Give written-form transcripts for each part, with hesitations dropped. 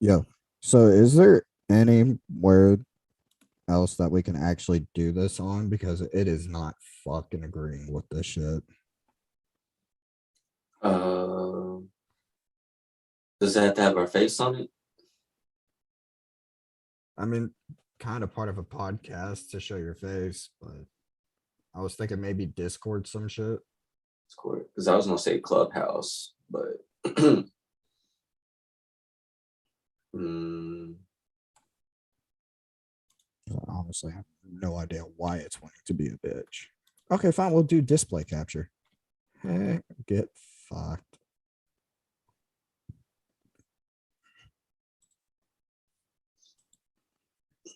Yeah. So is there anywhere else that we can actually do this on? Because it is not fucking agreeing with this shit. Does it have to have our face on it? I mean, kind of part of a podcast to show your face, but I was thinking maybe Discord some shit. Discord? Because I was gonna say Clubhouse, but Honestly, I have no idea why it's wanting to be a bitch. Okay, fine. We'll do display capture. Hey, get fucked.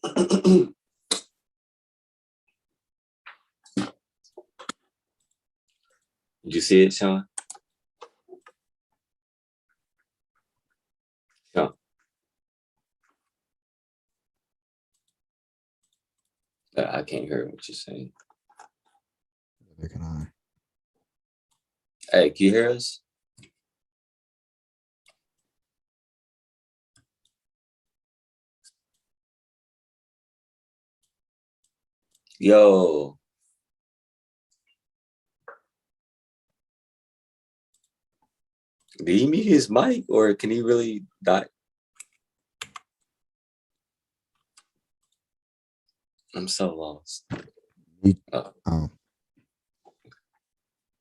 did you see it, Sean? Sean. I can't hear what you're saying. Neither can I. Hey, can you hear us? Yo. Did he mute his mic or can he really die? I'm so lost. Oh. I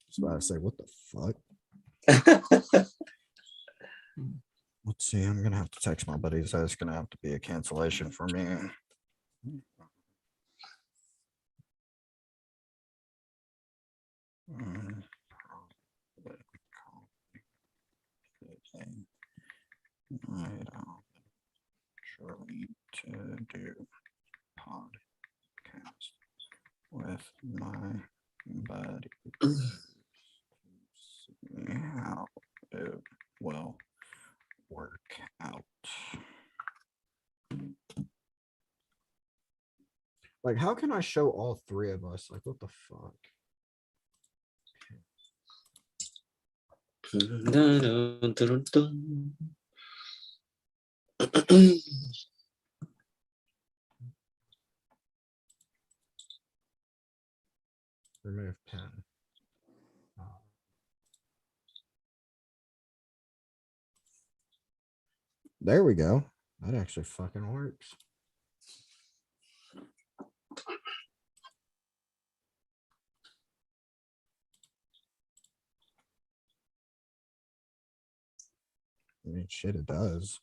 was about to say, what the fuck? Let's see. I'm gonna have to text my buddies. That's gonna have to be a cancellation for me. I don't trying to do podcast with my buddy. See how it will work out. Like, how can I show all three of us? Like, what the fuck? Remove pen. There we go. That actually fucking works. I mean, shit, it does.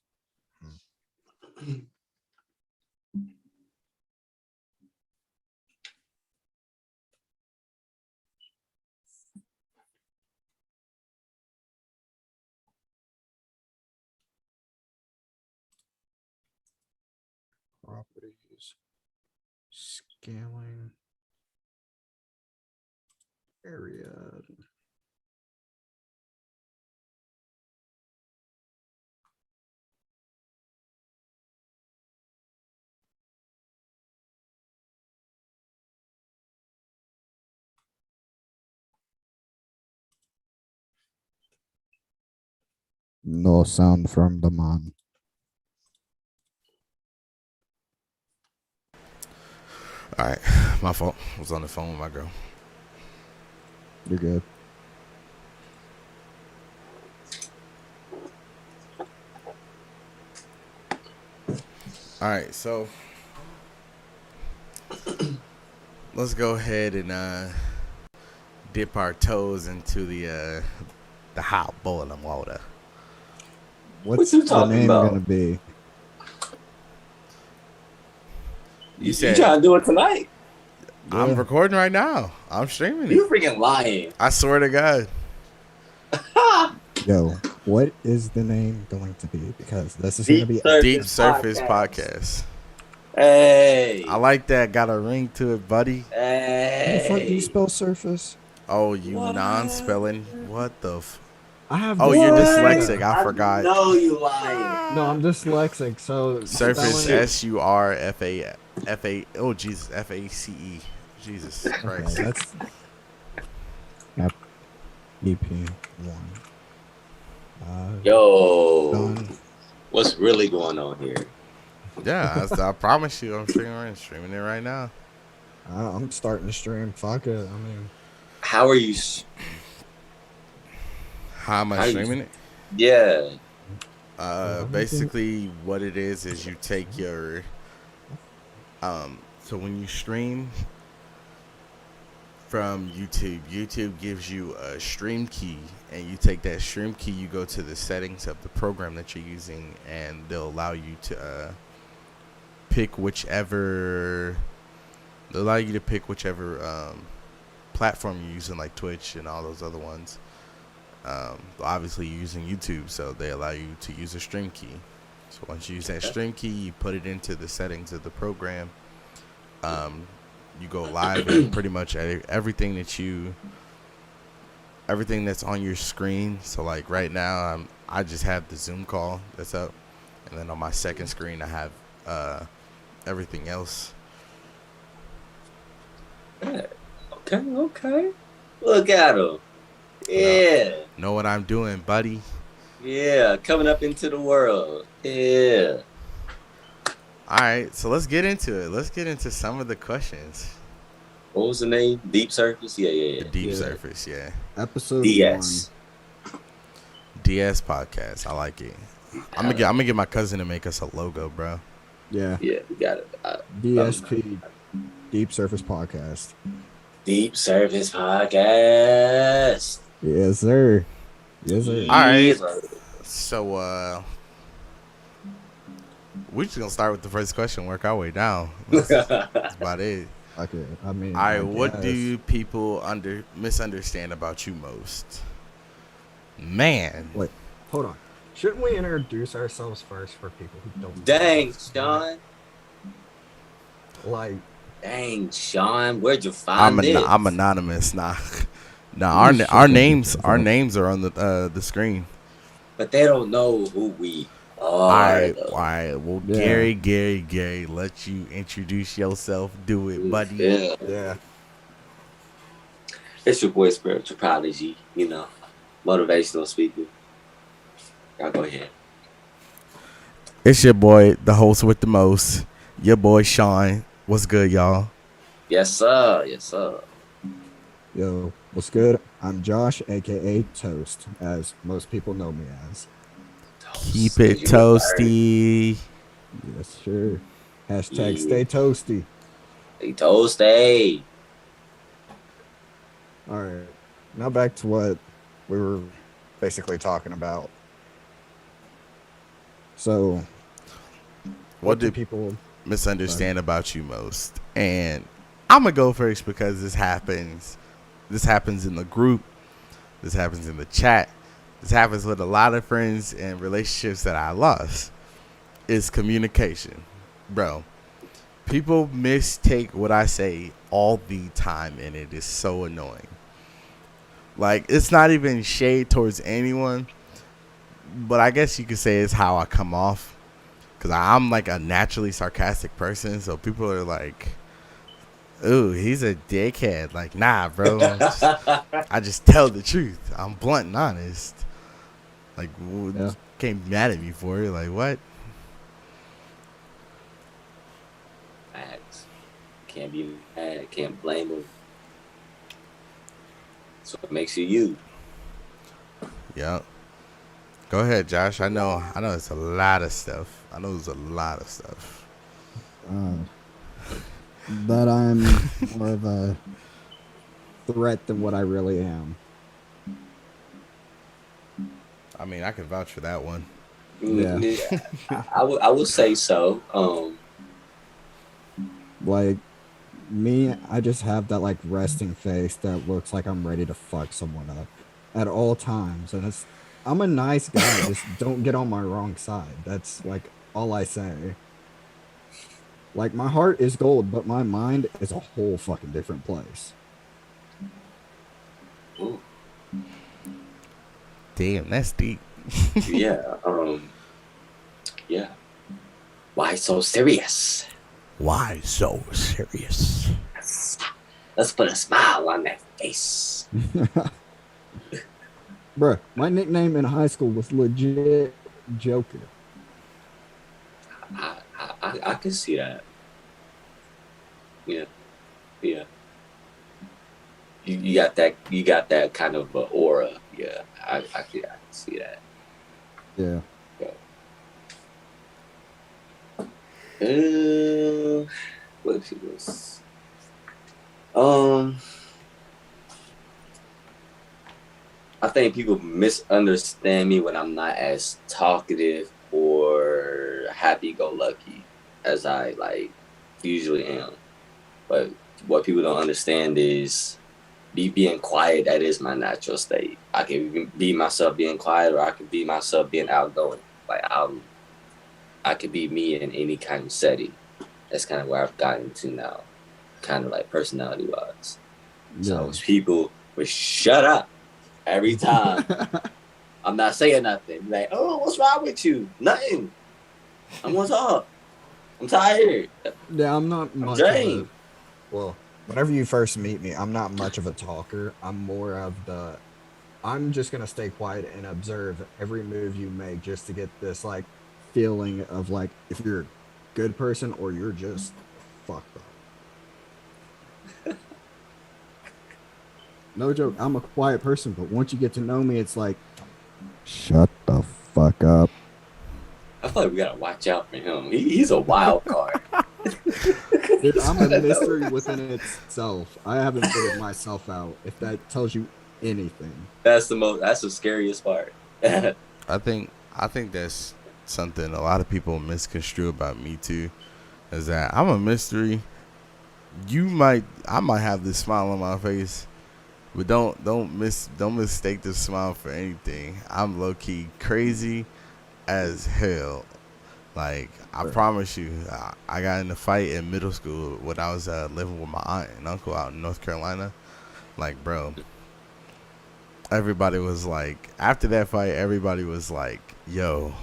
Properties. Scaling. Area. No sound from the man. All right, my fault. I was on the phone with my girl. You're good. All right, so let's go ahead and dip our toes into the hot boiling water. What's you the talking name about? gonna be? You trying to do it tonight? I'm recording right now. I'm streaming it. You freaking lying. I swear to God. Yo, what is the name going to be? Because this is Deep gonna be Deep Surface Podcast. Hey. I like that. Got a ring to it, buddy. Hey. How the fuck do you spell surface? Oh, you non-spelling? What the I have. Oh, you're what? dyslexic. I forgot. No, you lying. No, I'm dyslexic. So Surface spelling- SURFA. Oh Jesus, FACE. Jesus Christ. Okay, that's EP1. Yo. Done. What's really going on here? Yeah, I promise you, I'm streaming it right now. I'm starting to stream. Fuck it. I mean, How are you? How am I How you- streaming it? Yeah. Basically, what it is you take your so when you stream from YouTube gives you a stream key, and you take that stream key, you go to the settings of the program that you're using, and they'll allow you to pick whichever platform you're using, like Twitch and all those other ones. Obviously you're using YouTube, so they allow you to use a stream key. So once you use that stream key, you put it into the settings of the program. You go live, and pretty much everything that's on your screen. So like right now, I just have the Zoom call that's up, and then on my second screen I have everything else. Okay. Look at him. Yeah. Know what I'm doing, buddy? Yeah. Coming up into the world. Yeah. All right, so let's get into it. Let's get into some of the questions. What was the name? Deep Surface? Yeah. The Deep Surface, yeah. episode DS. DS podcast. I like it. I'm gonna get my cousin to make us a logo, bro. 1. Yeah. Yeah, we got it. DSP, Deep Surface Podcast. Deep Surface Podcast. Yes, sir. Yes, sir. All right. Yes. So we're just gonna start with the first question, work our way down. That's about it. Okay. I mean, All right, I what do guess. you people misunderstand about you most? Man. Wait, hold on. Shouldn't we introduce ourselves first for people who don't? Dang, Sean. Like, Dang, Sean. Where'd you find this? I'm anonymous. Nah, our names are on the screen. But they don't know who we are. All right. though. Well, Yeah. Gary, let you introduce yourself. Do it, buddy. Yeah. It's your boy, Spiritual Prodigy, motivational speaker. Y'all go ahead. It's your boy, the host with the most. Your boy Sean. What's good, y'all? Yes, sir. Yes, sir. yo, what's good? I'm Josh, aka Toast, as most people know me as. Keep it toasty. Yes, sure. Hashtag Yeah. stay toasty. Hey, Toasty. All right. Now back to what we were basically talking about. So, What do do people? misunderstand about you most? And I'm gonna go first because this happens in the group, this happens in the chat, this happens with a lot of friends and relationships that I lost. Is communication, bro. People mistake what I say all the time, and it is so annoying. Like, it's not even shade towards anyone, but I guess you could say it's how I come off. Because I'm like a naturally sarcastic person, so people are like, ooh, he's a dickhead. Like, nah, bro. I just tell the truth. I'm blunt and honest. Like, Yeah. can't be mad at me for it. Like, what? Facts. Can't be mad. Can't blame them. So it makes you. Yep. Go ahead, Josh. I know it's a lot of stuff. That I'm more of a threat than what I really am. I mean, I can vouch for that one. Yeah. I would say so. Like, me, I just have that like resting face that looks like I'm ready to fuck someone up at all times, and I'm a nice guy. Just don't get on my wrong side. That's like all I say. Like, my heart is gold, but my mind is a whole fucking different place. Ooh, Damn, that's deep. yeah. Yeah. Why so serious? Why so serious? Let's put a smile on that face. Bruh, my nickname in high school was legit Joker. I can see that. Yeah, yeah. You got that. You got that kind of aura. Yeah, I can see that. Yeah. What if it was? Um, I think people misunderstand me when I'm not as talkative or happy-go-lucky as I like usually am. But what people don't understand is me being quiet. That is my natural state. I can be myself being quiet, or I can be myself being outgoing. Like I could be me in any kind of setting. That's kind of where I've gotten to now, kind of like personality wise. So Yeah. people would shut up every time. I'm not saying nothing. Like, oh, what's wrong with you? Nothing. I'm gonna talk. I'm tired. Yeah, I'm not I'm much of a drained. well, whenever you first meet me, I'm not much of a talker. I'm more of the I'm just gonna stay quiet and observe every move you make just to get this like feeling of like if you're a good person or you're just fucked up. No joke, I'm a quiet person, but once you get to know me, it's like shut the fuck up. I feel like we gotta watch out for him. He's a wild card. Dude, He's I'm a one of mystery those. within itself. I haven't figured myself out, if that tells you anything. That's the most. That's the scariest part. I think that's something a lot of people misconstrue about me too, is that I'm a mystery. I might have this smile on my face, but don't mistake the smile for anything. I'm low key crazy as hell. Like I Bro. promise you, I got in a fight in middle school when I was living with my aunt and uncle out in North Carolina. Like, bro, everybody was like, after that fight, everybody was like, "Yo,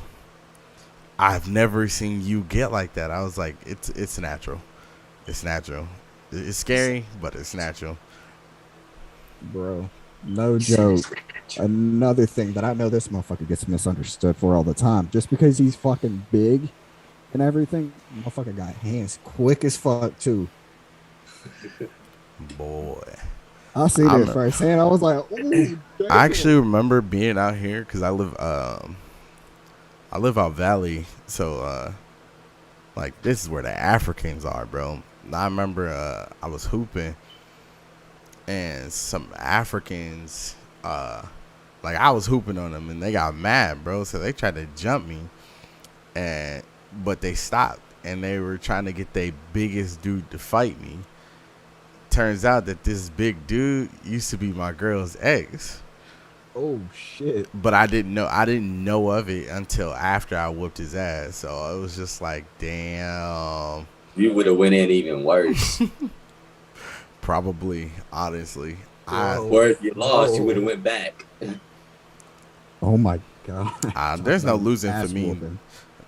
I've never seen you get like that." I was like, "It's natural. It's natural. It's scary, but it's natural." Bro, no joke. Another thing that I know this motherfucker gets misunderstood for all the time. Just because he's fucking big and everything, motherfucker got hands quick as fuck too. Boy, I seen it I'm. firsthand. I was like, ooh, I actually damn. remember being out here because I live out valley, so like this is where the Africans are, bro. I remember I was hooping and some Africans like I was hooping on them and they got mad, bro. So they tried to jump me, and but they stopped and they were trying to get their biggest dude to fight me. Turns out that this big dude used to be my girl's ex, Oh shit. but I didn't know of it until after I whooped his ass. So it was just like, damn. You would have went in even worse. Probably, honestly, I Bro, Or if you lost, you would have no. went back. Oh my god. Talk there's no about an losing for ass me. whooping.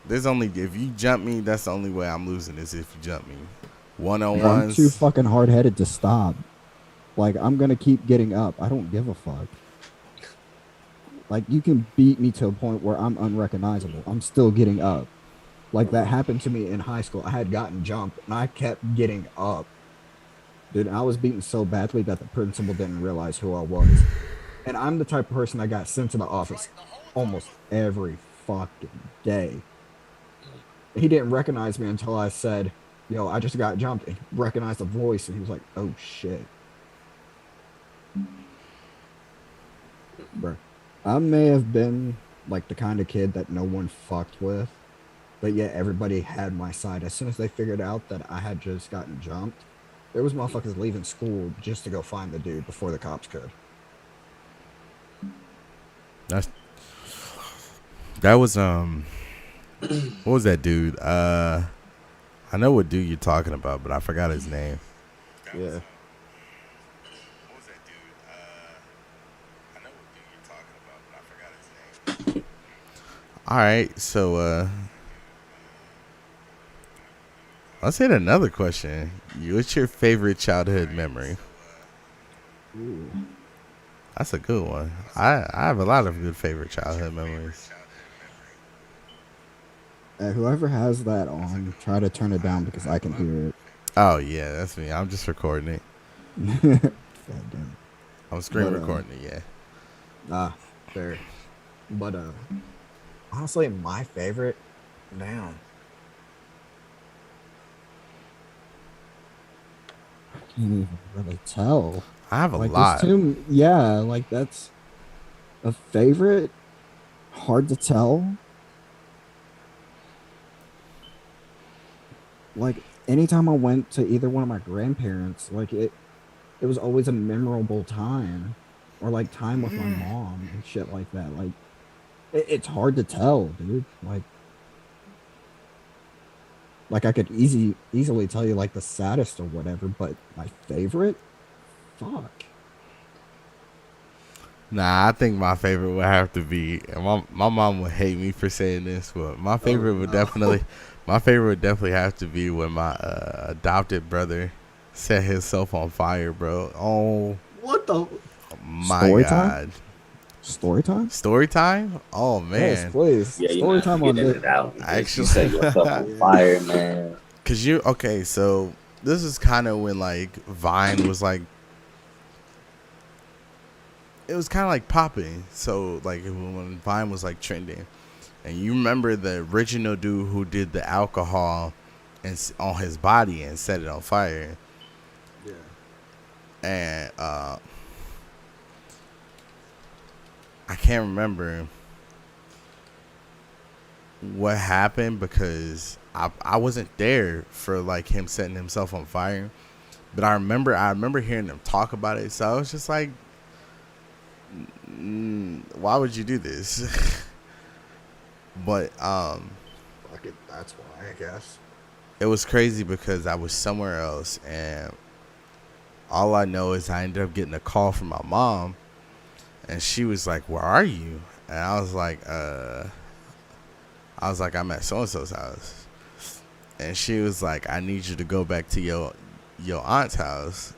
There's only if you jump me, that's the only way I'm losing is if you jump me. One on Bro, I'm too ones. fucking hard headed to stop. Like I'm gonna keep getting up. I don't give a fuck. Like you can beat me to a point where I'm unrecognizable. I'm still getting up. Like that happened to me in high school. I had gotten jumped and I kept getting up. Dude, I was beaten so badly that the principal didn't realize who I was. And I'm the type of person that got sent to the office almost every fucking day. He didn't recognize me until I said, yo, I just got jumped. And he recognized the voice and he was like, oh shit. Bruh. I may have been like the kind of kid that no one fucked with, but yet everybody had my side. As soon as they figured out that I had just gotten jumped, there was motherfuckers leaving school just to go find the dude before the cops could. That's that was what was that dude? I know what dude you're talking about, but I forgot his name. Yeah. What was that dude? I know what dude you're talking about, but I forgot his name. All right, so let's hit another question. What's your favorite childhood memory? Ooh. That's a good one. I have a lot of good favorite childhood memories. Whoever has that on, try to turn it down because I can hear it. Oh yeah, that's me. I'm just recording it. God damn it. I'm screen But recording it. Yeah. fair. But honestly, my favorite. Damn. I can't even really tell. I have a Like there's lot. two. Yeah, like that's a favorite. Hard to tell. Like anytime I went to either one of my grandparents, like it was always a memorable time, or like time with my mom and shit like that. Like it's hard to tell, dude. Like I could easily tell you like the saddest or whatever, but my favorite, fuck. Nah, I think my favorite would have to be. And my mom would hate me for saying this, but my favorite would definitely, my favorite would definitely have to be when my adopted brother set himself on fire, bro. Oh What the my story god. time? Story time? Story time? Oh Yes, man. please. Yeah, you Story might time get on into this. that one. Actually- You set yourself on fire, man. Cause you okay, so this is kind of when like Vine was like, it was kind of like popping. So like when Vine was like trending, and you remember the original dude who did the alcohol and on his body and set it on fire, Yeah. and I can't remember what happened because I wasn't there for like him setting himself on fire, but I remember hearing them talk about it. So I was just like, why would you do this? But Fuck it, that's why I guess. it was crazy because I was somewhere else, and all I know is I ended up getting a call from my mom, and she was like, "Where are you?" And I was like, "I'm at so and so's house," and she was like, "I need you to go back to your aunt's house.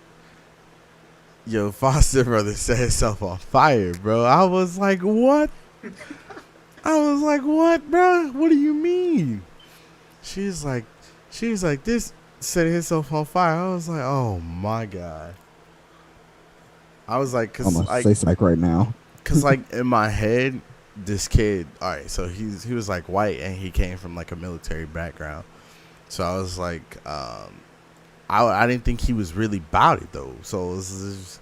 Your foster brother set himself on fire, bro." I was like, "What?" I was like, "What, bro? What do you mean?" She's like, "This setting himself on fire." I was like, "Oh my god." I was like, I'm cause gonna like, say psych right now. cause like in my head, this kid. All right, so he was like white and he came from like a military background. So I was like, I didn't think he was really about it though. So it was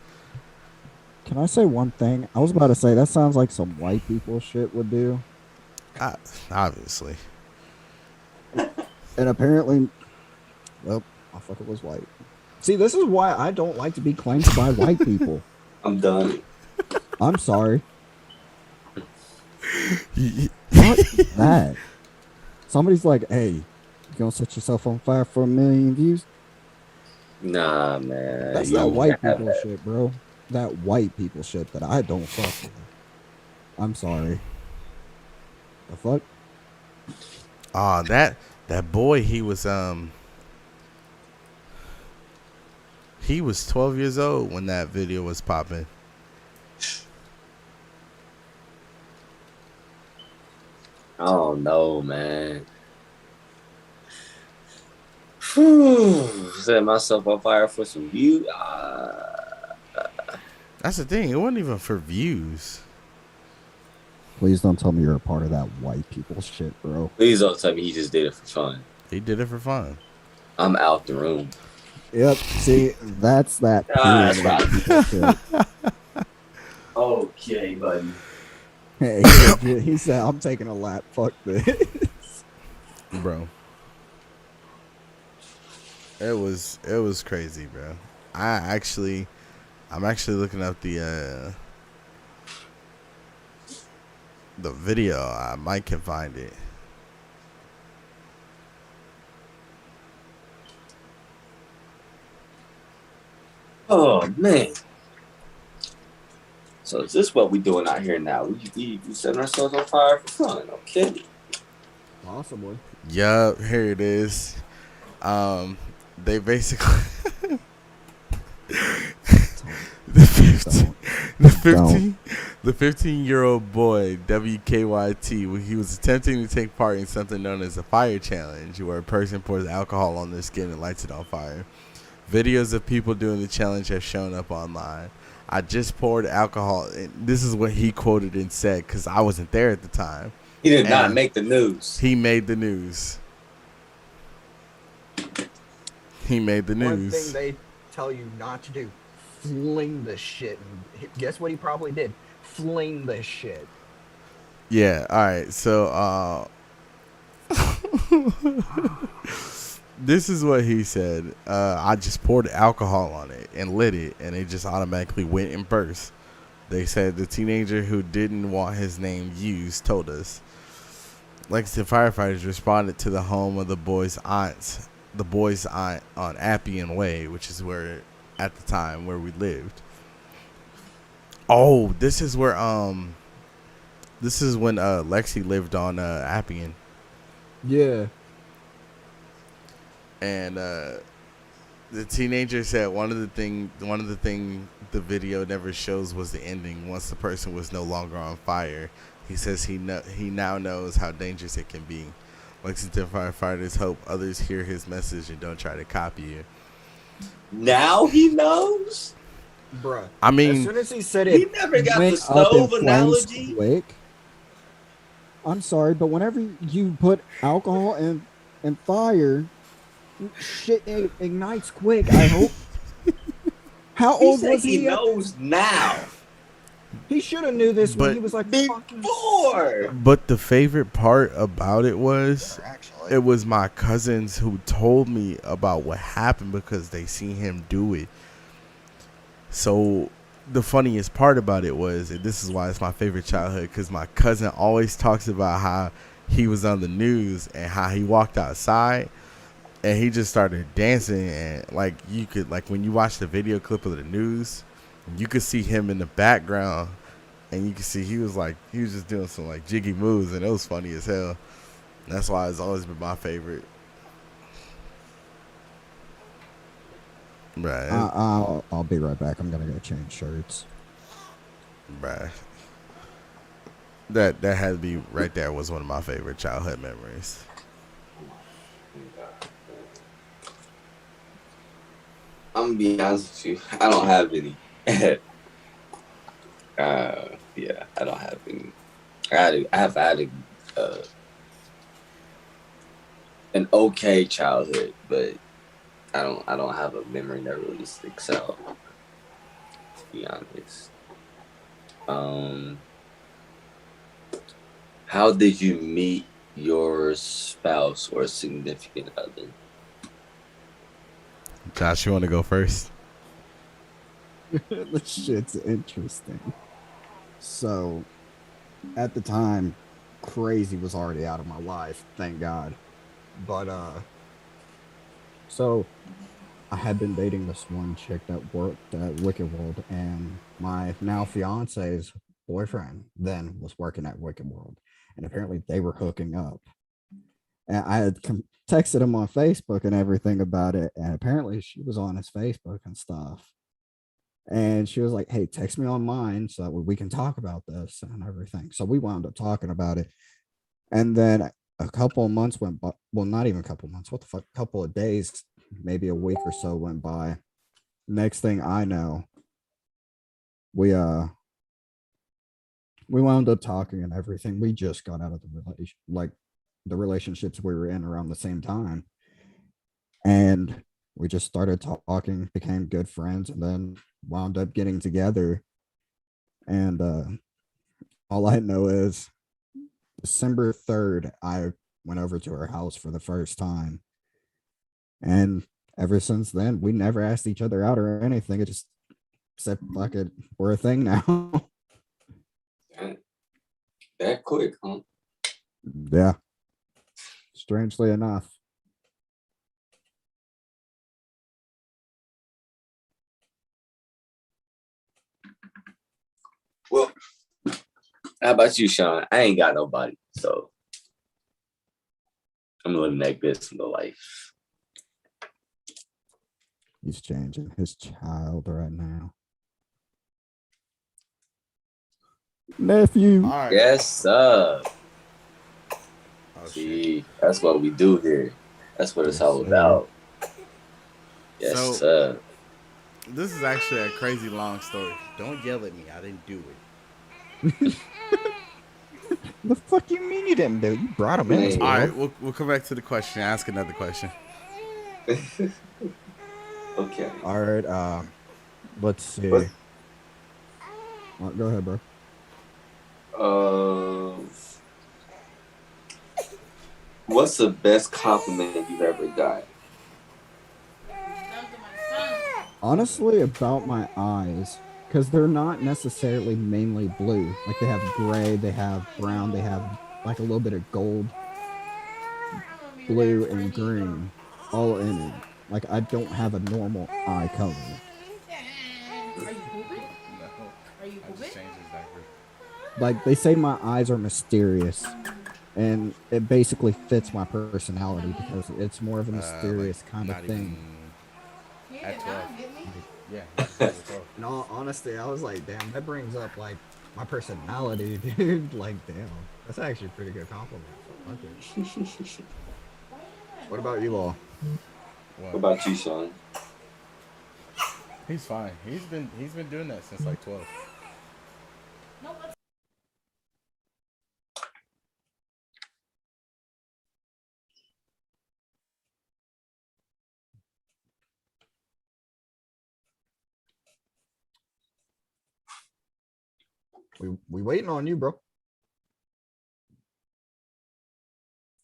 Can I say one thing? I was about to say that sounds like some white people shit would do. obviously. And apparently, well, I fuck it was white. See, this is why I don't like to be claimed by white people. I'm done. I'm sorry. Fuck that. Somebody's like, hey, you gonna set yourself on fire for 1 million views? Nah, man. That's You that don't white have people that. shit, bro. That white people shit that I don't fuck with. I'm sorry. The fuck? Oh, that boy, he was 12 years old when that video was popping. I don't know, man. Whew. Set myself on fire for some views. That's the thing. It wasn't even for views. Please don't tell me you're a part of that white people shit, bro. Please don't tell me he just did it for fun. He did it for fun. I'm out the room. Yep. See, that's that That's pure white people shit. Okay, buddy. Hey, he said, I'm taking a lap. Fuck this. Bro. It was crazy, bro. I'm actually looking up the video. I might can find it. Oh, man. So is this what we doing out here now? We setting ourselves on fire for fun, okay? Possibly. Yup, here it is. They basically the Don't. the Don't. 15-year-old boy WKYT, when he was attempting to take part in something known as a fire challenge, where a person pours alcohol on their skin and lights it on fire. Videos of people doing the challenge have shown up online. I just poured alcohol. And this is what he quoted and said, because I wasn't there at the time. He did not And make the news. He made the news. He made the One news. thing they tell you not to do: fling the shit. And guess what he probably did? Fling the shit. Yeah. All right. So, this is what he said. I just poured alcohol on it and lit it, and it just automatically went and burst. They said the teenager who didn't want his name used told us. Lexington firefighters responded to the home of the boy's aunt on Appian Way, which is where, at the time, where we lived. Oh, this is where this is when Lexi lived on Appian. Yeah. And the teenager said one of the thing the video never shows was the ending. Once the person was no longer on fire, he says he now knows how dangerous it can be. Lexington firefighters hope others hear his message and don't try to copy it. Now he knows? Bruh. I mean, as soon as he said it, He never got went the up in stove flames analogy. quick. I'm sorry, but whenever you put alcohol and fire, shit ignites quick. I hope. How He old said was he he? knows now. He should have knew this when But- he was like fucking. Before. but the favorite part about it was Actually, it was my cousins who told me about what happened because they seen him do it. So the funniest part about it was, and this is why it's my favorite childhood, because my cousin always talks about how he was on the news and how he walked outside and he just started dancing, and like you could, like when you watch the video clip of the news, you could see him in the background and you could see he was just doing some like jiggy moves, and it was funny as hell. That's why it's always been my favorite. Right. I'll be right back. I'm gonna go change shirts. Bruh. That had to be right there, was one of my favorite childhood memories. I'm gonna be honest with you. I don't have any. Yeah, I don't have any. I have had an okay childhood, but I don't have a memory that really sticks out. To be honest. How did you meet your spouse or significant other? Josh, you want to go first? This shit's interesting. So, at the time, crazy was already out of my life, thank God. But so I had been dating this one chick that worked at Wicked World, and my now fiance's boyfriend then was working at Wicked World, and apparently they were hooking up. And I had texted him on Facebook and everything about it, and apparently she was on his Facebook and stuff. And she was like, "Hey, text me on mine so that we can talk about this and everything." So we wound up talking about it, and then a couple of months went by. Well, not even a couple of months. What the fuck? A couple of days, maybe a week or so went by. Next thing I know, we wound up talking and everything. We just got out of the relationships we were in around the same time, and we just started talking, became good friends, and then wound up getting together. And all I know is December 3rd, I went over to her house for the first time. And ever since then, we never asked each other out or anything. It just said, fuck it, we're a thing now. That quick, huh? Yeah. Strangely enough. Well, how about you, Sean? I ain't got nobody, so I'm living that good single life. He's changing his child right now. Nephew. All right. Yes, sir. Oh shit. See, that's what we do here. That's what it's Yes, all sir. about. Yes, So sir. this is actually a crazy long story. Don't yell at me. I didn't do it. The fuck you mean you didn't do it? You brought him in this All Man. right, world. we'll come back to the question. Ask another question. Okay. All right. Let's see. What Go ahead, bro. uh what's the best compliment you've ever got? Honestly, about my eyes, because they're not necessarily mainly blue. Like they have gray, they have brown, they have like a little bit of gold, blue, and green all in it. Like I don't have a normal eye color. Are you pooping? No, Are you I just pooping? changed his diaper. Like they say my eyes are mysterious, and it basically fits my personality because it's more of a Like mysterious kind of not even thing. at 12. Like, Yeah, he's over 12. in all honesty, I was like, damn, that brings up like my personality, dude. Like, damn, that's actually a pretty good compliment. So fuck it. What about you all? What What? about you, Sean? He's fine. He's been doing that since like 12. We waiting on you, bro.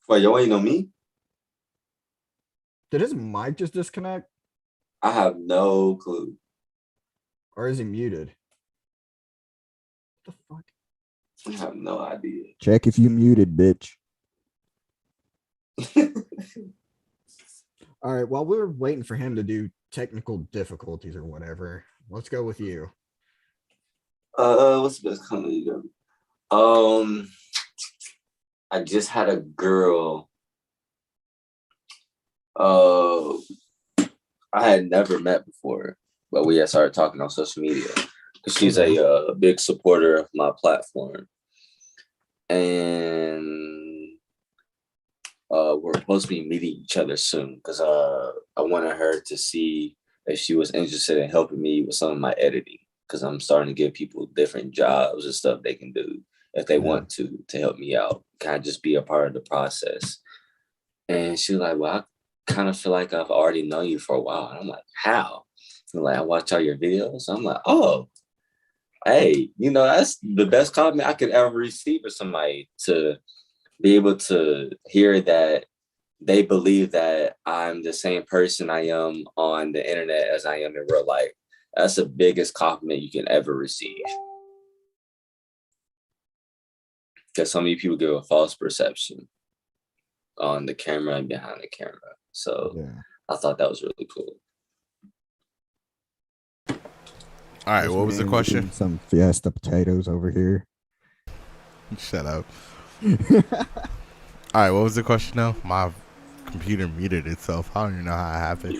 Wait, you waiting on me? Did his mic just disconnect, I have no clue. or is he muted? What the fuck? I have no idea. Check if you muted, bitch. All right. While we're waiting for him to do technical difficulties or whatever, let's go with you. What's the best compliment you ever? I just had a girl. I had never met before, but we had started talking on social media because she's a big supporter of my platform, and we're supposed to be meeting each other soon because I wanted her to see if she was interested in helping me with some of my editing because I'm starting to give people different jobs and stuff they can do if they want to help me out. Can I just be a part of the process? And she was like, well, I kind of feel like I've already known you for a while. And I'm like, how? And like, I watch all your videos. I'm like, oh, hey, that's the best compliment I could ever receive of somebody, to be able to hear that they believe that I'm the same person I am on the internet as I am in real life. That's the biggest compliment you can ever receive. Because so many people give a false perception on the camera and behind the camera. So I thought that was really cool. All right, what was the question? Some Fiesta potatoes over here. Shut up. All right, what was the question now? My computer muted itself. I don't even know how it happened.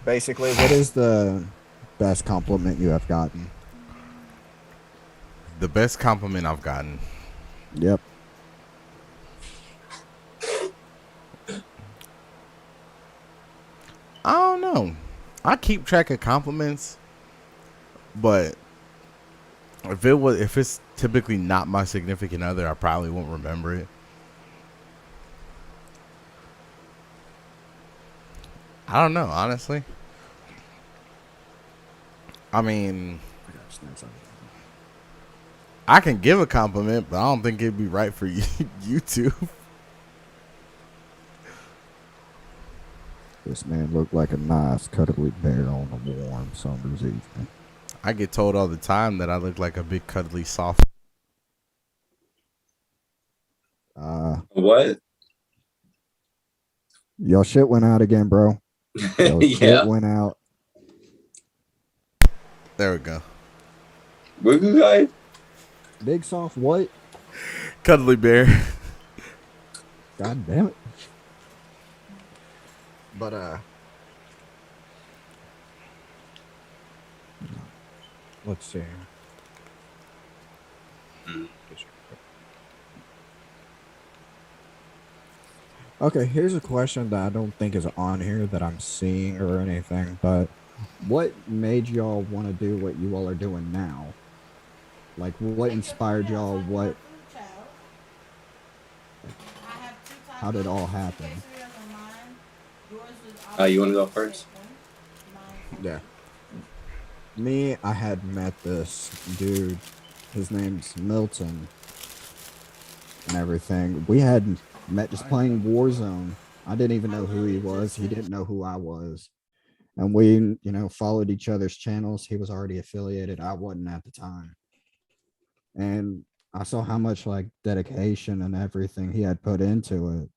Basically, what is the best compliment you have gotten? The best compliment I've gotten. Yep. I don't know. I keep track of compliments, but if it's typically not my significant other, I probably won't remember it. I don't know, honestly. I mean, I can give a compliment, but I don't think it'd be right for YouTube. This man looked like a nice cuddly bear on a warm summer's evening. I get told all the time that I look like a big cuddly soft. What? Your shit went out again, bro. Your shit went out. There we go. Where you guys? Big soft what? Cuddly bear. God damn it. But let's see. Mm. Okay, here's a question that I don't think is on here that I'm seeing or anything, but what made y'all want to do what you all are doing now? Like, what inspired y'all? What, like, how did it all happen? You want to go first? Yeah. Me, I had met this dude. His name's Milton and everything. We had met just playing Warzone. I didn't even know who he was. He didn't know who I was. And we, followed each other's channels. He was already affiliated. I wasn't at the time. And I saw how much like dedication and everything he had put into it.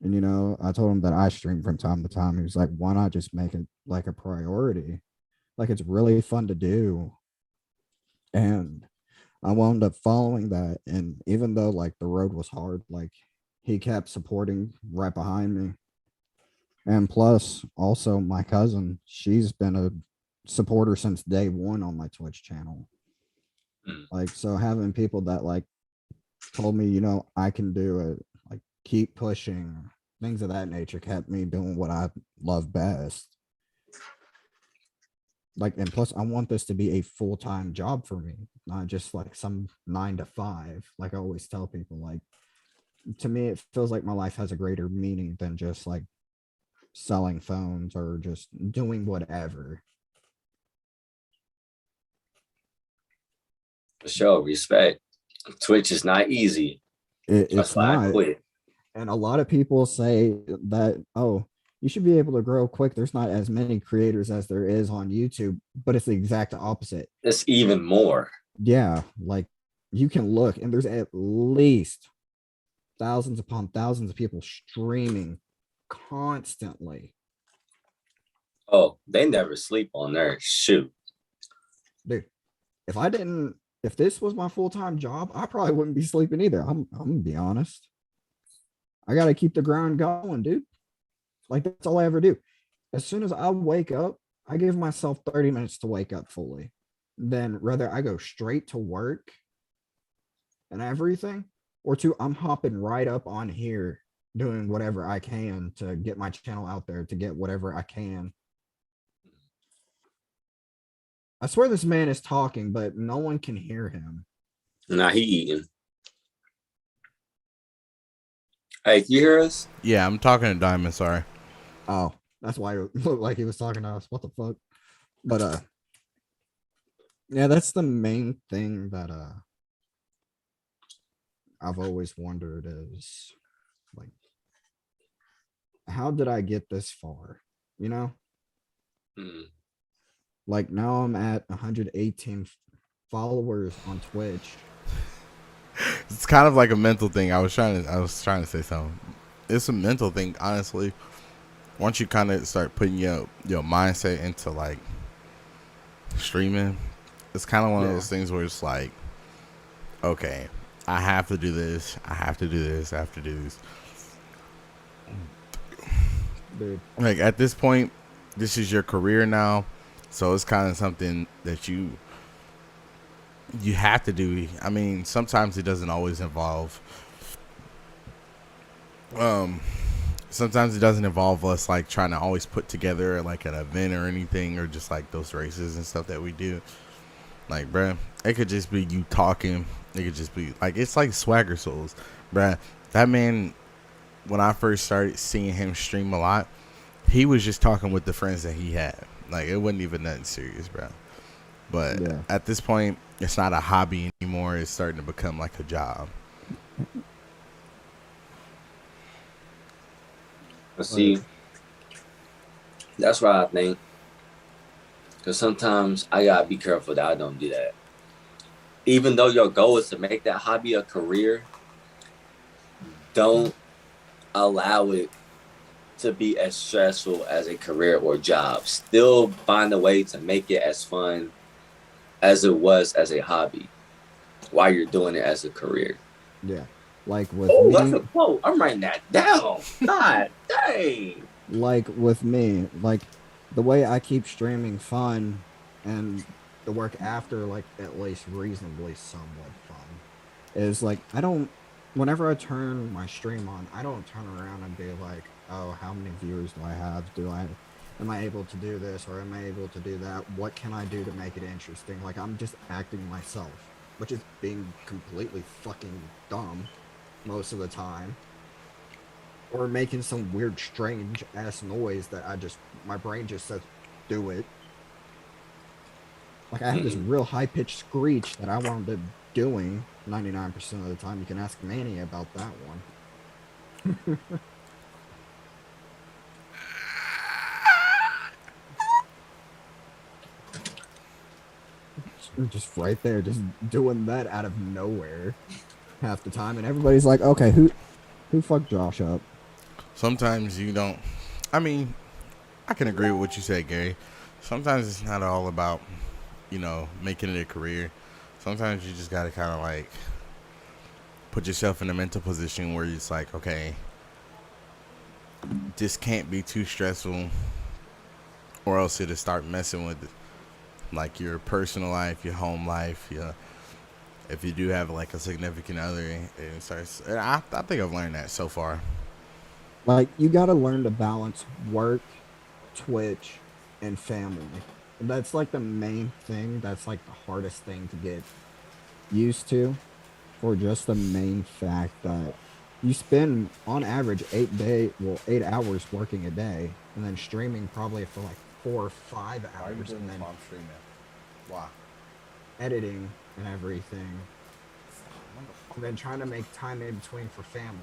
And I told him that I stream from time to time. He was like, why not just make it like a priority? Like it's really fun to do. And I wound up following that. And even though like the road was hard, like he kept supporting right behind me. And plus, also my cousin, she's been a supporter since day one on my Twitch channel. Like, so having people that like told me, I can do it, like keep pushing, things of that nature kept me doing what I love best. Like, and plus I want this to be a full-time job for me, not just like some 9 to 5. Like I always tell people, like, to me, it feels like my life has a greater meaning than just like selling phones or just doing whatever. For sure, respect. Twitch is not easy. It's That's why I not. quit. And a lot of people say that, oh, you should be able to grow quick. There's not as many creators as there is on YouTube, but it's the exact opposite. It's even more. Yeah, like you can look and there's at least thousands upon thousands of people streaming constantly. Oh, they never sleep on there. Shoot. Dude, if this was my full-time job, I probably wouldn't be sleeping either. I'm gonna be honest. I gotta keep the grind going, dude. Like that's all I ever do. As soon as I wake up, I give myself 30 minutes to wake up fully. Then rather I go straight to work and everything, or two, I'm hopping right up on here doing whatever I can to get my channel out there, to get whatever I can. I swear this man is talking, but no one can hear him. Nah, he eating. Hey, can you hear us? Yeah, I'm talking to Diamond. Sorry. Oh, that's why it looked like he was talking to us. What the fuck? But yeah, that's the main thing that I've always wondered is like, how did I get this far? Like now I'm at 118 followers on Twitch. It's kind of like a mental thing. I was trying to say something. It's a mental thing, honestly. Once you kind of start putting your mindset into like streaming, it's kind of one of those things where it's like, okay, I have to do this. I have to do this. I have to do this. Dude. Like at this point, this is your career now, so it's kind of something that you have to do. I mean, sometimes it doesn't always involve. Sometimes it doesn't involve us like trying to always put together like an event or anything, or just like those races and stuff that we do. Like, bruh, it could just be you talking. It could just be like, it's like Swagger Souls, bruh. That man, when I first started seeing him stream a lot, he was just talking with the friends that he had. Like, it wasn't even nothing serious, bro. But at this point, it's not a hobby anymore. It's starting to become like a job. See, that's what I think. Because sometimes I gotta be careful that I don't do that. Even though your goal is to make that hobby a career, don't allow it to be as stressful as a career or job. Still find a way to make it as fun as it was as a hobby while you're doing it as a career. Yeah. Like with me, that's a quote. I'm writing that down. God dang. Like with me, like the way I keep streaming fun and the work after, like, at least reasonably somewhat fun. Is like, I don't, whenever I turn my stream on, I don't turn around and be like, oh, how many viewers do I have? Am I able to do this or am I able to do that? What can I do to make it interesting? Like, I'm just acting myself, which is being completely fucking dumb most of the time. Or making some weird, strange ass noise that my brain just says, do it. Like, I have this real high pitched screech that I wound up doing 99% of the time. You can ask Manny about that one. Just right there, just doing that out of nowhere half the time, and everybody's like, okay, who fucked Josh up? Sometimes you don't. I mean, I can agree with what you said, Gary. Sometimes it's not all about, making it a career. Sometimes you just gotta kind of like put yourself in a mental position where it's like, okay, this can't be too stressful, or else it'll start messing with like your personal life, your home life, if you do have like a significant other, it starts. I think I've learned that so far. Like, you gotta learn to balance work, Twitch, and family. That's like the main thing. That's like the hardest thing to get used to, for just the main fact that you spend on average 8 hours working a day, and then streaming probably for like 4 or 5 hours, and then Why? editing and everything, and then trying to make time in between for family.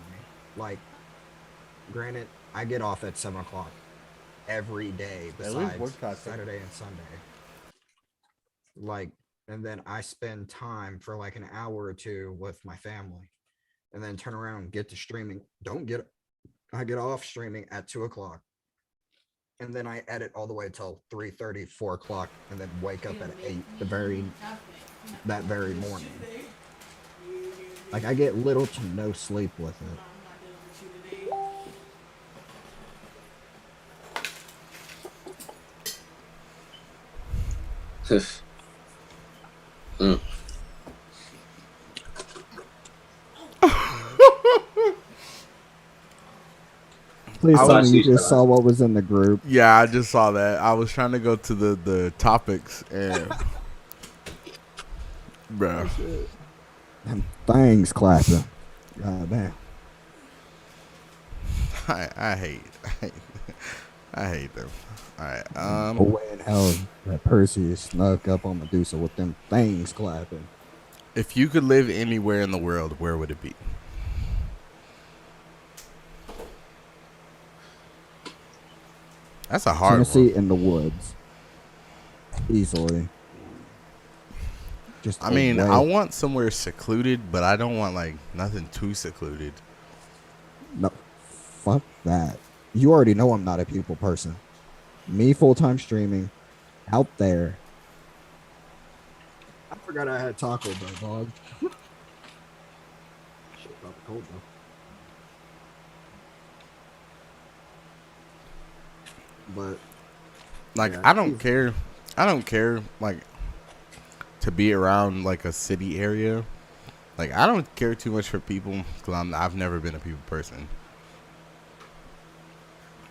Like, granted, I get off at 7 o'clock every day besides Saturday and Sunday. Like, and then I spend time for like an hour or two with my family, and then turn around and get to streaming. I get off streaming at 2 o'clock, and then I edit all the way till 3:30, 4 o'clock, and then wake up at 8 that very morning. Like, I get little to no sleep with it. Please tell me you just saw what was in the group. Yeah, I just saw that. I was trying to go to the topics and bro. Them things clapping. God damn. I hate them. All right. Oh, way in hell that Percy snuck up on Medusa with them things clapping. If you could live anywhere in the world, where would it be? That's a hard Tennessee one. in the woods. Easily. Just I mean, I want somewhere secluded, but I don't want like nothing too secluded. No, fuck that. You already know I'm not a people person. Me full-time streaming out there. I forgot I had Taco Bell, dog. Shit about the cold though. But like, yeah, I don't care. I don't care like to be around like a city area. Like, I don't care too much for people because I've never been a people person.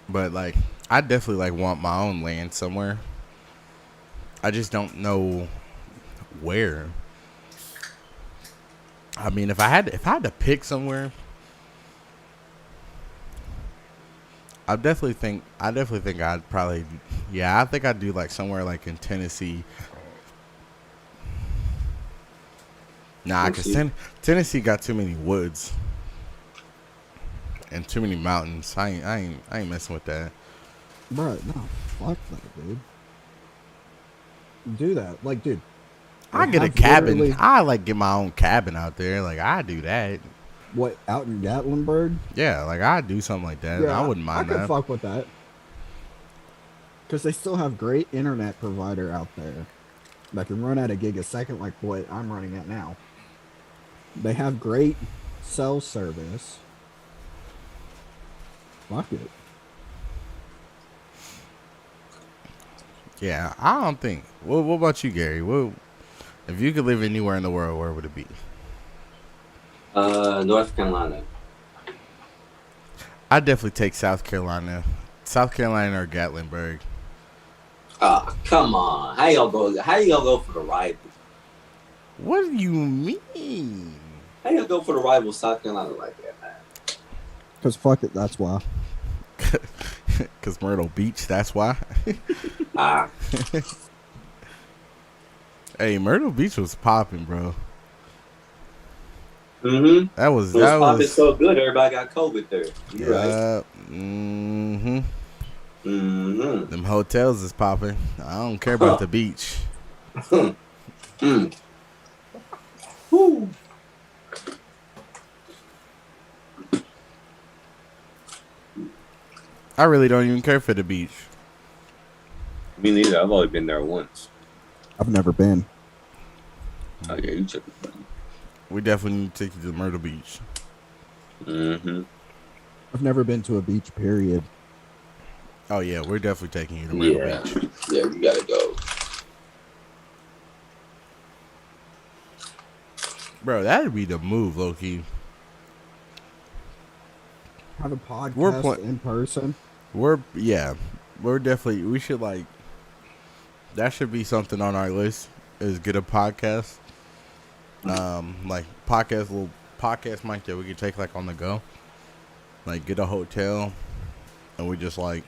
But like, I definitely like want my own land somewhere. I just don't know where. I mean, if I had to pick somewhere, I definitely think I'd probably, yeah, I think I'd do like somewhere like in Tennessee. Nah, because Tennessee got too many woods and too many mountains. I ain't messing with that. Bro, no, fuck that, dude. Do that, like, dude. I get a cabin. I like get my own cabin out there. Like, I do that. What, out in Gatlinburg? Yeah, like I do something like that. Yeah, I wouldn't mind that. I could fuck with that. Because they still have great internet provider out there that can run at a gig a second like what I'm running at now. They have great cell service. Fuck it. Yeah, I don't think. What about you, Gary? If you could live anywhere in the world, where would it be? North Carolina. I'd definitely take South Carolina. South Carolina or Gatlinburg. Ah, come on. How you gonna go for the rival? What do you mean? How you gonna go for the rival South Carolina like that, man? Because fuck it, that's why. Because Myrtle Beach, that's why. Ah, Hey, Myrtle Beach was popping, bro. mm-hmm. That was It was popping so good, everybody got COVID there. You right? Mm-hmm. Mm-hmm. Them hotels is popping. I don't care about the beach. Mm. Woo. I really don't even care for the beach. Me neither. I've only been there once. I've never been. Oh yeah, you took it. We definitely need to take you to Myrtle Beach. Mm-hmm. I've never been to a beach, period. Oh yeah, we're definitely taking you to Myrtle Yeah. Beach. Yeah, we gotta go. Bro, that'd be the move, low-key. Have a podcast in person. We're definitely, we should like, that should be something on our list, is get a podcast. Like little podcast mic that we could take like on the go. Like get a hotel and we just like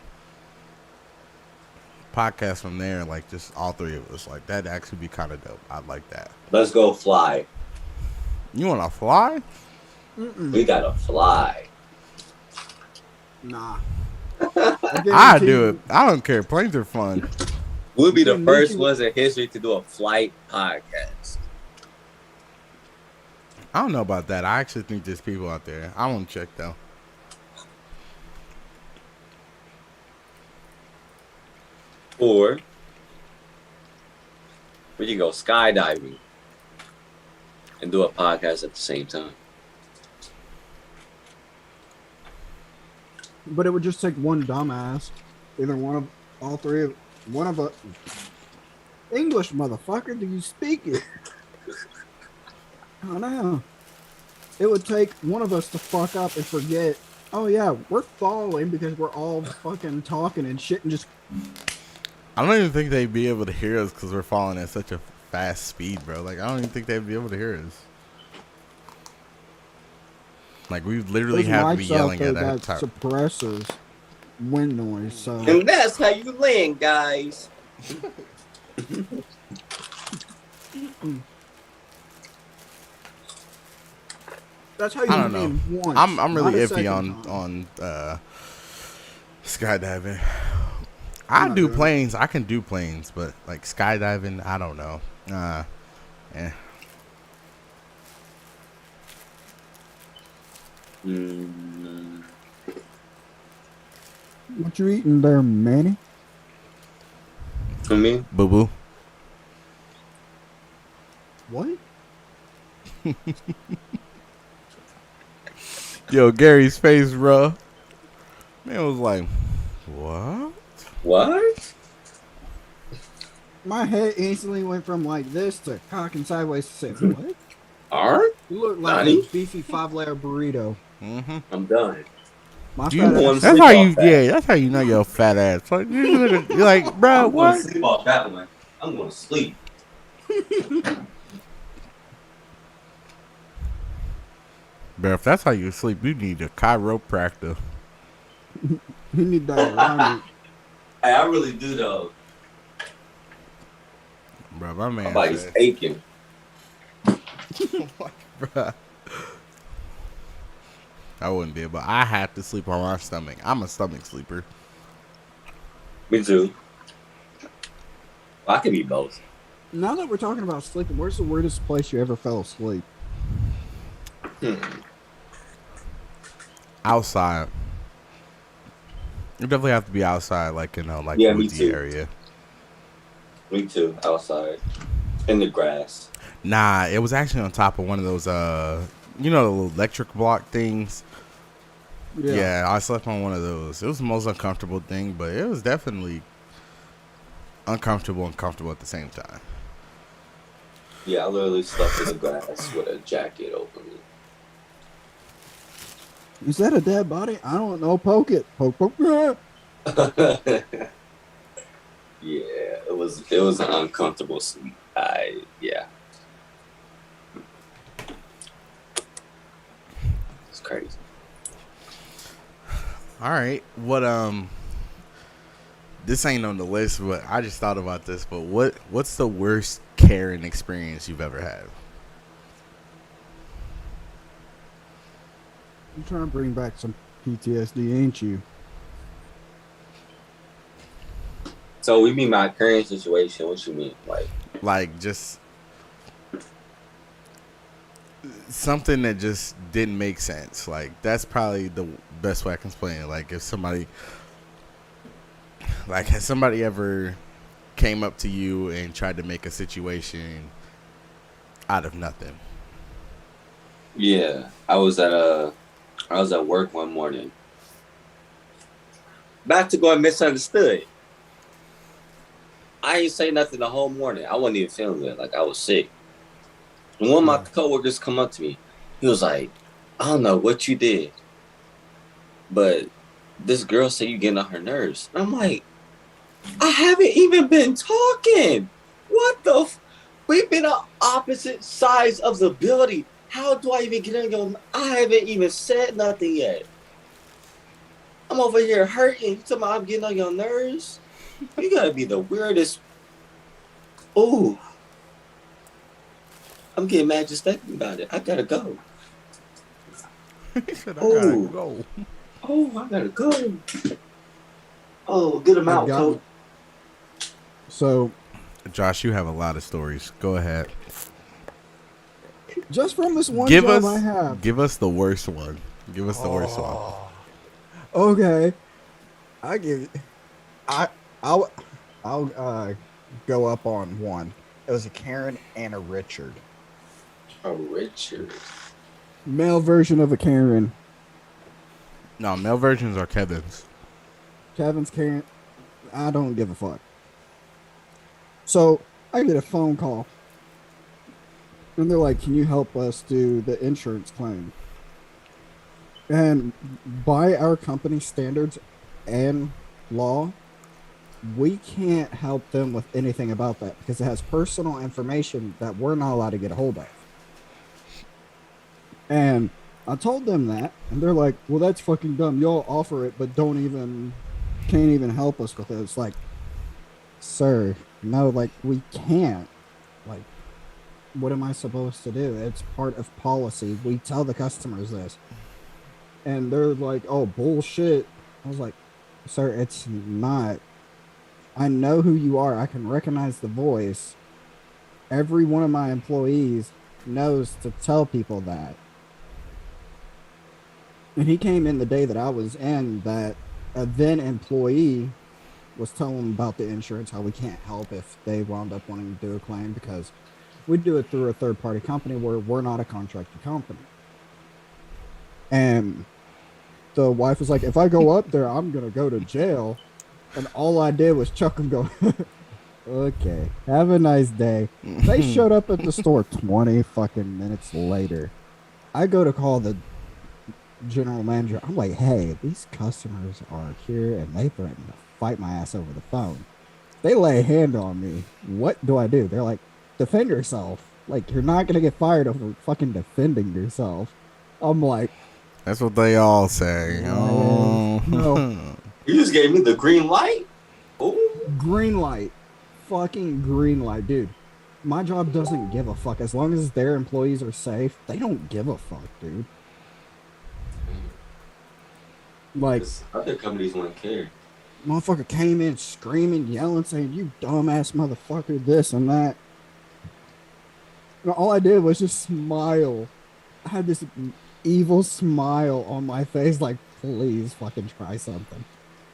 podcast from there, like just all three of us. Like that'd actually be kind of dope. I'd like that. Let's go fly. You want to fly? We gotta fly. Nah. I do it. I don't care. Planes are fun. We'll be the first ones in history to do a flight podcast. I don't know about that. I actually think there's people out there. I won't check though. Or we can go skydiving and do a podcast at the same time. But it would just take one dumbass. Either one of us. English, motherfucker, do you speak it? I know. It would take one of us to fuck up and forget, oh yeah, we're falling because we're all fucking talking and shit and just... I don't even think they'd be able to hear us because we're falling at such a fast speed, bro. Like, I don't even think they'd be able to hear us. Like, we literally have to be yelling at that time. Suppresses wind noise, so... And that's how you land, guys. That's how you I don't know. land once. I'm really not a iffy second on time. skydiving. I'm not do doing it. planes. I can do planes, but like skydiving, I don't know. Yeah. Mm. What you eating there, Manny? For me, Boo boo. What? Yo, Gary's face, bro. Man was like, what? what? My head instantly went from like this to cocking sideways to say, what? Art? You look like Nani? a beefy 5-layer burrito. Mm-hmm. I'm done. My You, fat want ass- that's sleep how off you, that. yeah. That's how you know you're a fat ass. Like you're like, bro, I'm what? gonna sleep off that one. I'm gonna sleep. Bro, if that's how you sleep, you need a chiropractor. You need that alignment. Hey, I really do though. Bro, my man My body's said, aching. bruh. I wouldn't be able. I have to sleep on my stomach. I'm a stomach sleeper. Me too. I can be both. Now that we're talking about sleeping, where's the weirdest place you ever fell asleep? Outside. You definitely have to be outside, like in a like Yeah, me woodsy too. area. Me too. Outside, in the grass. Nah, it was actually on top of one of those you know, the little electric block things. Yeah, I slept on one of those. It was the most uncomfortable thing, but it was definitely uncomfortable and comfortable at the same time. Yeah, I literally slept in the grass with a jacket over me. Is that a dead body? I don't know. Poke it. Poke, poke. Yeah, it was an uncomfortable sleep. Yeah. It's crazy. All right. This ain't on the list, but I just thought about this. But what's the worst Karen experience you've ever had? You're trying to bring back some PTSD, ain't you? So we mean my current situation. What you mean? Like just something that just didn't make sense. Like that's probably the best way I can explain it. Like if somebody, like has somebody ever came up to you and tried to make a situation out of nothing? Yeah, I was at work one morning. Back to going misunderstood. I ain't say nothing the whole morning. I wasn't even feeling good. Like I was sick. And one of my coworkers come up to me. He was like, I don't know what you did, but this girl said you getting on her nerves. And I'm like, I haven't even been talking. What the we've been on opposite sides of the ability. How do I even get on your... I haven't even said nothing yet. I'm over here hurting. You talking about I'm getting on your nerves? You gotta be the weirdest. Ooh. I'm getting mad just thinking about it. I gotta go. He said, I gotta go. Oh, I gotta go. Oh, get him out, Coach. So, Josh, you have a lot of stories. Go ahead. just from this one job I have. Give us the worst one. Give us the worst one. Okay. I'll go up on one. It was a Karen and a Richard. A Richard. Male version of a Karen. No, male versions are Kevin's. Kevin's Karen. I don't give a fuck. So I get a phone call. And they're like, can you help us do the insurance claim? And by our company standards and law, we can't help them with anything about that because it has personal information that we're not allowed to get a hold of. And I told them that, and they're like, well, that's fucking dumb. Y'all offer it, but can't even help us with it. It's like, sir, no, like, we can't. Like, what am I supposed to do? It's part of policy. We tell the customers this. And they're like, oh, bullshit. I was like, sir, it's not. I know who you are. I can recognize the voice. Every one of my employees knows to tell people that. And he came in the day that I was in, that a then employee was telling him about the insurance, how we can't help if they wound up wanting to do a claim because we do it through a third-party company where we're not a contracted company. And the wife was like, if I go up there, I'm going to go to jail. And all I did was chuck and go, okay, have a nice day. They showed up at the store 20 fucking minutes later. I go to call the general manager. I'm like, hey, these customers are here and they threaten to fight my ass over the phone. They lay a hand on me. What do I do? They're like, defend yourself. Like, you're not going to get fired over fucking defending yourself. I'm like, that's what they all say. Oh. No. You just gave me the green light? Ooh. Green light. Fucking green light, dude. My job doesn't give a fuck. As long as their employees are safe, they don't give a fuck, dude. Like, other companies wouldn't care. Motherfucker came in screaming, yelling, saying, you dumbass motherfucker, this and that. And all I did was just smile. I had this evil smile on my face, like, please fucking try something.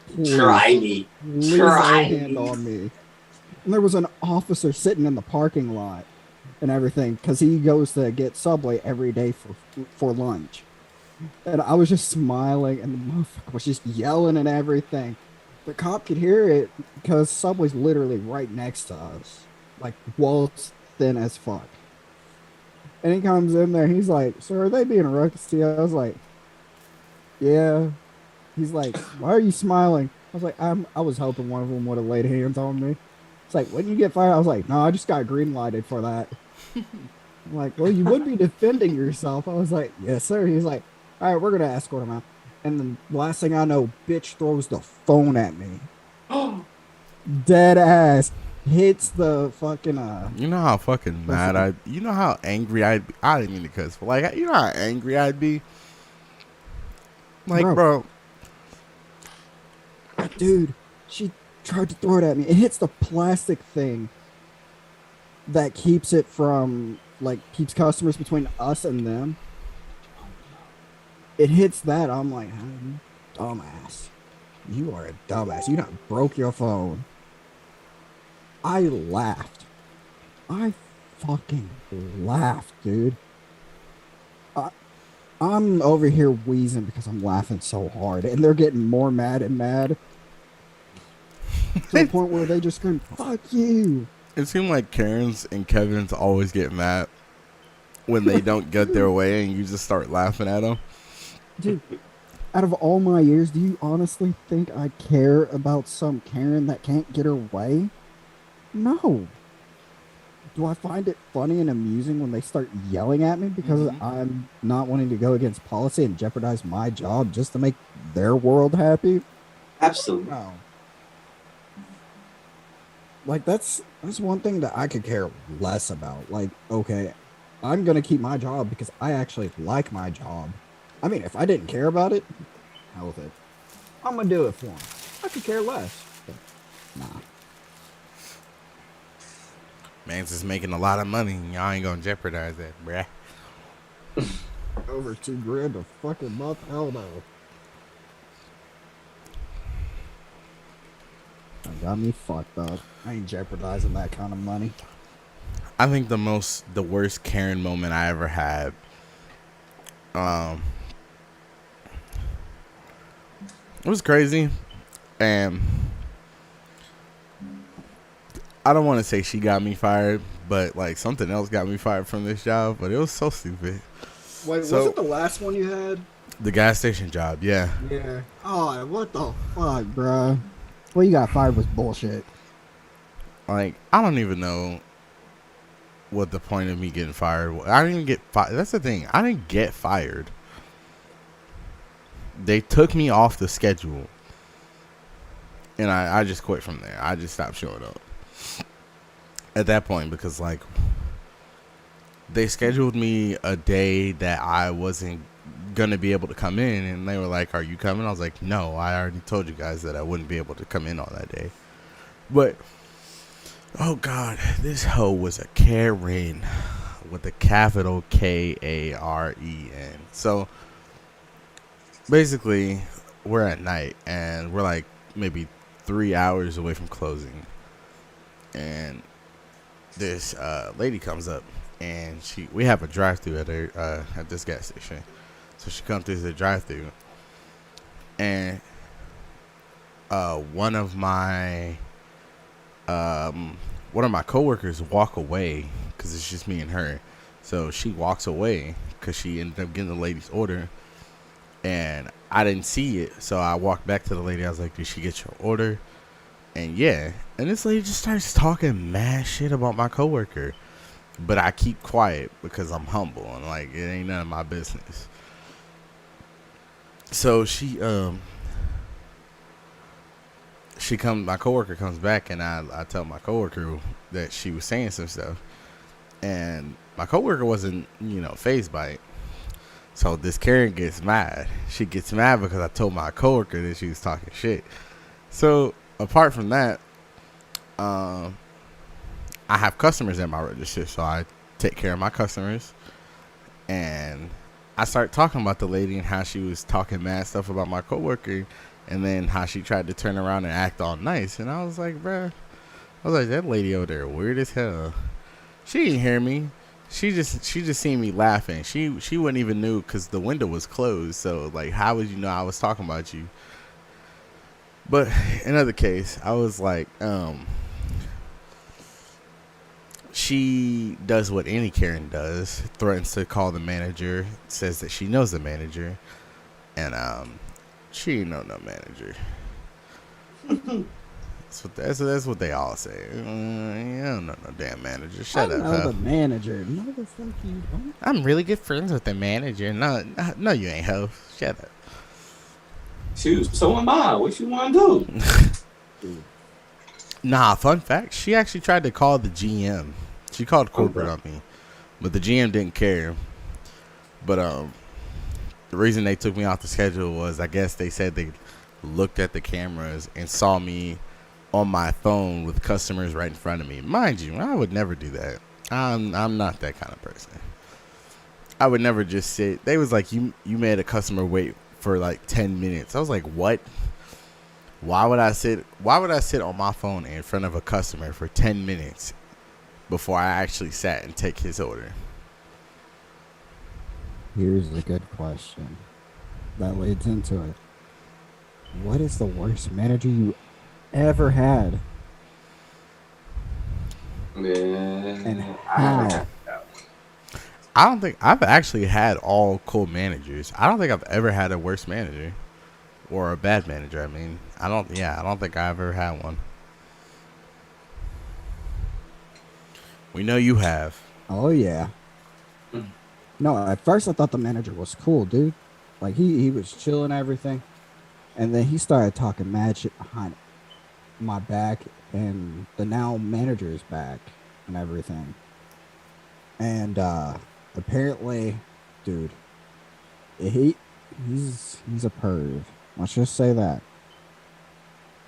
Please. Try me. Please lay a hand on me. And there was an officer sitting in the parking lot and everything because he goes to get Subway every day for lunch. And I was just smiling and the motherfucker was just yelling and everything. The cop could hear it because Subway's literally right next to us, like walls thin as fuck. And he comes in there. He's like, "Sir, are they being a ruckus to you?" I was like, "Yeah." He's like, "Why are you smiling?" I was like, I was hoping one of them would have laid hands on me." It's like, "When you get fired?" I was like, "No, I just got green lighted for that." I'm like, "Well, you would be defending yourself." I was like, "Yes, sir." He's like, "All right, we're gonna escort him out." And then last thing I know, bitch throws the phone at me, dead ass, hits the fucking You know how fucking mad you know how angry I'd be. I didn't mean to cuss, but like, you know how angry I'd be? Like, bro. Dude, she tried to throw it at me. It hits the plastic thing that keeps it from, like, keeps customers between us and them. It hits that. I'm like, "Huh, you dumbass. You are a dumbass. You done broke your phone." I laughed. I fucking laughed, dude. I, I'm over here wheezing because I'm laughing so hard, and they're getting more mad and mad to the point where they just scream, "Fuck you!" It seemed like Karen's and Kevin's always get mad when they don't get their way, and you just start laughing at them. Dude, out of all my years, do you honestly think I care about some Karen that can't get her way? No. Do I find it funny and amusing when they start yelling at me because I'm not wanting to go against policy and jeopardize my job just to make their world happy? Absolutely. No. Like, that's one thing that I could care less about. Like, okay, I'm gonna keep my job because I actually like my job. I mean, if I didn't care about it, hell with it. I'm gonna do it for them. I could care less. But nah. Man's just making a lot of money, and y'all ain't gonna jeopardize that, bruh. Over $2,000 a fucking month? Hell no. That got me fucked up. I ain't jeopardizing that kind of money. I think the worst Karen moment I ever had, it was crazy, and I don't want to say she got me fired, but like something else got me fired from this job, but it was so stupid. Wait, So- was it the last one you had? The gas station job, yeah. Yeah. Oh, what the fuck, bruh? Well, you got fired was bullshit. Like, I don't even know what the point of me getting fired was. I didn't even get fired. That's the thing. I didn't get fired. They took me off the schedule. And I just quit from there. I just stopped showing up at that point because, like, they scheduled me a day that I wasn't going to be able to come in. And they were like, "Are you coming?" I was like, "No, I already told you guys that I wouldn't be able to come in on that day." But, oh, God, this hoe was a Karen with a capital Karen. So, basically, we're at night, and we're like maybe 3 hours away from closing. And this lady comes up, and we have a drive-thru at this gas station. So she comes through the drive-thru, and one of my coworkers walk away because it's just me and her. So she walks away because she ended up getting the lady's order, and I didn't see it. So I walked back to the lady. I was like, "Did she get your order?" And yeah, and this lady just starts talking mad shit about my coworker, but I keep quiet because I'm humble and like it ain't none of my business. So my coworker comes back, and I tell my coworker that she was saying some stuff, and my coworker wasn't fazed by it. So this Karen gets mad. She gets mad because I told my coworker that she was talking shit. So apart from that, I have customers at my register, so I take care of my customers, and I start talking about the lady and how she was talking mad stuff about my coworker, and then how she tried to turn around and act all nice. And I was like, bruh, that lady over there weird as hell. She didn't hear me. She just seen me laughing. She wouldn't even knew because the window was closed. So like, how would you know I was talking about you? But another case, I was like, she does what any Karen does, threatens to call the manager, says that she knows the manager, and she ain't know no manager. That's what they all say. You don't know no damn manager. Shut I up, know huh? the manager. No, the fuck you don't. I'm really good friends with the manager. No, you ain't, ho. Shut up. Shoot, so am I. What you want to do? Dude, Nah, fun fact. She actually tried to call the GM. She called corporate on me, but the GM didn't care. But the reason they took me off the schedule was, I guess they said they looked at the cameras and saw me on my phone with customers right in front of me. Mind you, I would never do that. I'm not that kind of person. I would never just sit. They was like, you made a customer wait for like 10 minutes. I was like, what? Why would I sit on my phone in front of a customer for 10 minutes before I actually sat and take his order? here's a good question that leads into it. What is the worst manager you ever had, and Yeah. how? I don't think I've actually had all cool managers. I don't think I've ever had a worse manager or a bad manager. I mean, I don't think I ever had one. We know you have. Oh yeah. No, at first I thought the manager was cool, dude. Like he was chilling everything, and then he started talking mad shit behind my back, and the now manager's back and everything. And apparently, dude, he's a perv. Let's just say that.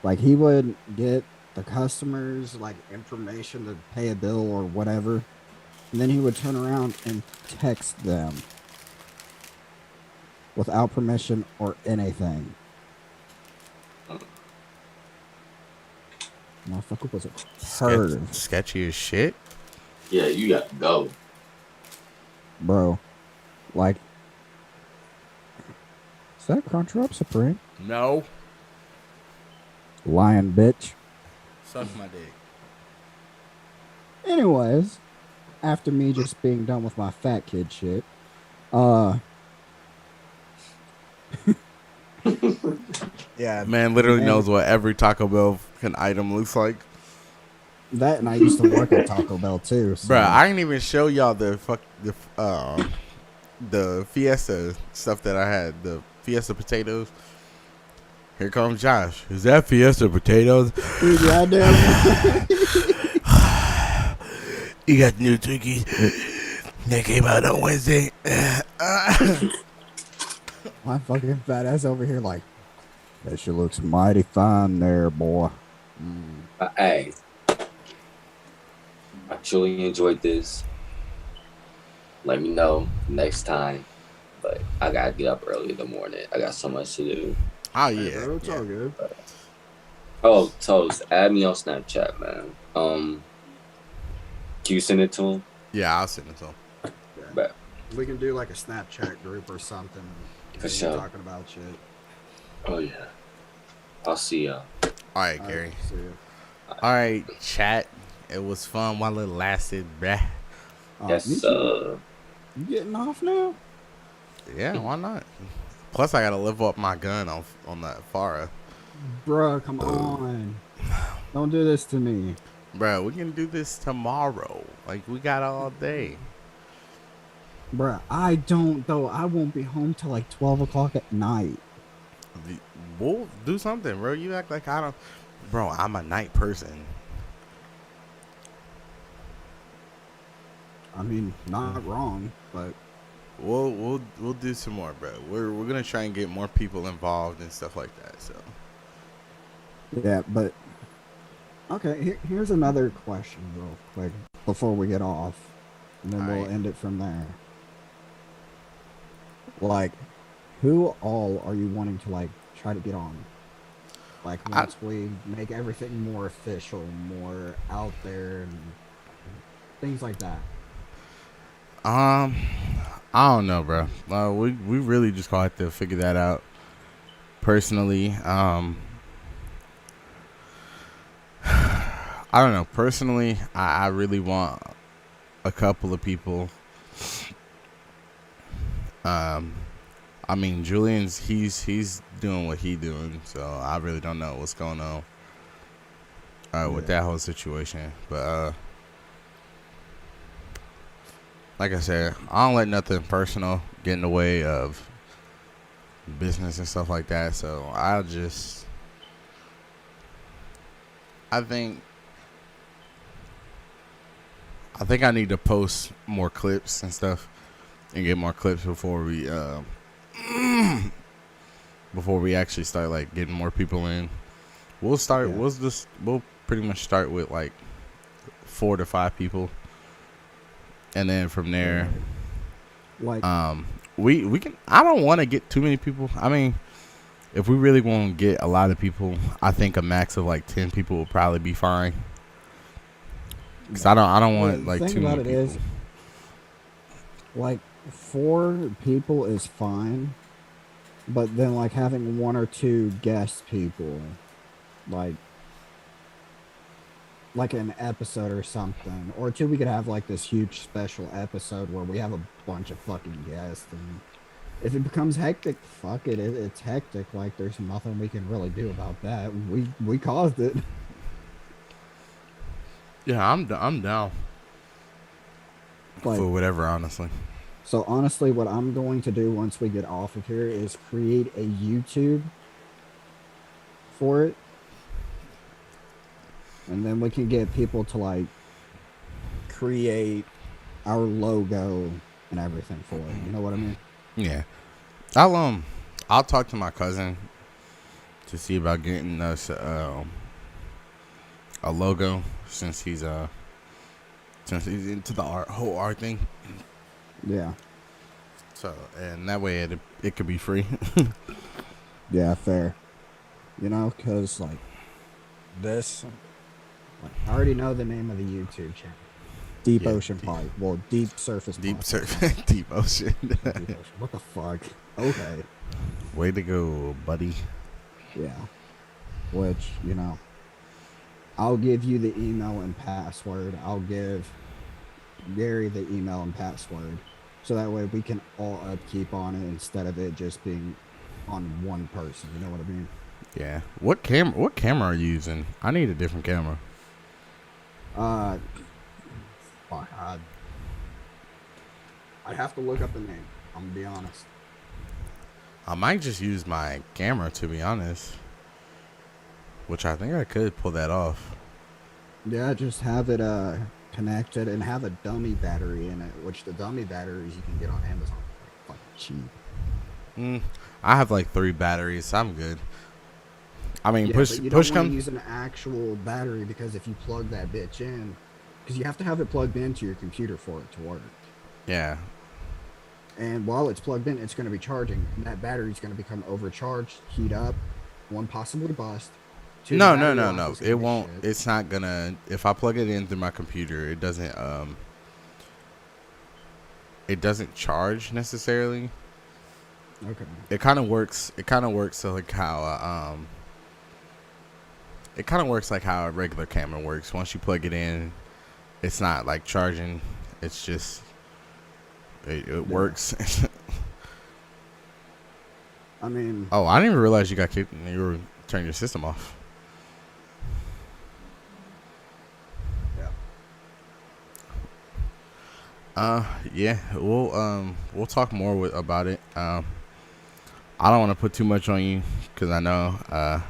Like he would get the customers like information to pay a bill or whatever, and then he would turn around and text them without permission or anything. Motherfucker was a perv, Sketchy as shit. Yeah, you got to go. bro. Like, is that Crunchwrap Supreme? No. Lying bitch. Suck my dick. Anyways, after me just being done with my fat kid shit, yeah, Man literally man, knows what every Taco Bell fucking item looks like. that, and I used to work at Taco Bell too. So. Bruh, I didn't even show y'all the Fiesta stuff that I had. The Fiesta potatoes. Here comes Josh. Is that Fiesta potatoes? Dude, goddamn. You got new Twinkies. They came out on Wednesday. My fucking fat ass over here like, that shit looks mighty fine there, boy. Hey, I truly enjoyed this. Let me know next time. But I gotta get up early in the morning. I got so much to do. Oh Hey, yeah. bro, it's all good. Oh, Toast, add me on Snapchat, man. Can you send it to him? Yeah, I'll send it to him. Bet. We can do like a Snapchat group or something. For sure. Talking about shit. Oh yeah. I'll see y'all. All right, Gary. See ya. All right, chat. It was fun while it lasted, bruh. Yes, me too. You getting off now? Yeah, why not? Plus, I gotta live up my gun on that Farah. Bruh, come on. Don't do this to me. Bro, we can do this tomorrow. Like, we got all day. Bruh, I don't, though. I won't be home till like 12 o'clock at night. We'll do something, bro. You act like I don't. Bro, I'm a night person. I mean, not wrong, but We'll do some more, bro. We're gonna try and get more people involved and stuff like that. So yeah, but okay. Here's another question, real quick, before we get off, and then we'll Alright. end it from there. Like, who all are you wanting to like try to get on? Like once we make everything more official, more out there, and things like that. I don't know, bro. We really just gonna have to figure that out. Personally, I don't know. Personally, I really want a couple of people. I mean, Julian's he's doing what he doing, so I really don't know what's going on with that whole situation. But like I said, I don't let nothing personal get in the way of business and stuff like that. So I think I need to post more clips and stuff and get more clips before we actually start like getting more people in. We'll pretty much start with like 4 to 5 people, and then from there, Like, we can. I don't want to get too many people. I mean, if we really want to get a lot of people, I think a max of like 10 people will probably be fine. Cause I don't want like too many people. Is, like 4 people is fine, but then like having 1 or 2 guest people, like an episode or something, or 2, we could have like this huge special episode where we have a bunch of fucking guests, and if it becomes hectic, fuck it, it's hectic. Like there's nothing we can really do about that. We caused it. Yeah, I'm down Like, for whatever, honestly. So honestly, what I'm going to do once we get off of here is create a YouTube for it. And then we can get people to like create our logo and everything for it. You know what I mean? Yeah. I'll talk to my cousin to see about getting us a logo since he's into the whole art thing. Yeah. So, and that way it could be free. Yeah, fair. You know, because like this, like, I already know the name of the YouTube channel. Deep Ocean Pipe. Well, Deep Surface Deep Pipe. Surface. Deep Ocean. Deep Ocean. What the fuck? Okay. Way to go, buddy. Yeah. Which, you know, I'll give you the email and password. I'll give Gary the email and password. So that way we can all upkeep on it instead of it just being on one person. You know what I mean? Yeah. What camera are you using? I need a different camera. Fuck, I'd have to look up the name. I'm gonna be honest. I might just use my camera, to be honest. Which I think I could pull that off. Yeah, just have it connected and have a dummy battery in it, which the dummy batteries you can get on Amazon for like fucking cheap. I have like 3 batteries. So I'm good. I mean, Yeah, push but you don't come. want to use an actual battery because if you plug that bitch in, because you have to have it plugged into your computer for it to work. Yeah. And while it's plugged in, it's going to be charging. And that battery's going to become overcharged, heat up, 1 possibly bust. 2, No. it won't. shit. It's not gonna. If I plug it in through my computer, it doesn't. It doesn't charge necessarily. Okay. It kind of works. It kind of works like how. It kind of works like how a regular camera works. Once you plug it in, it's not like charging. It's just. It works. I mean. Oh, I didn't even realize you got kicked. You were turning your system off. Yeah, we'll talk more about it. I don't want to put too much on you because I know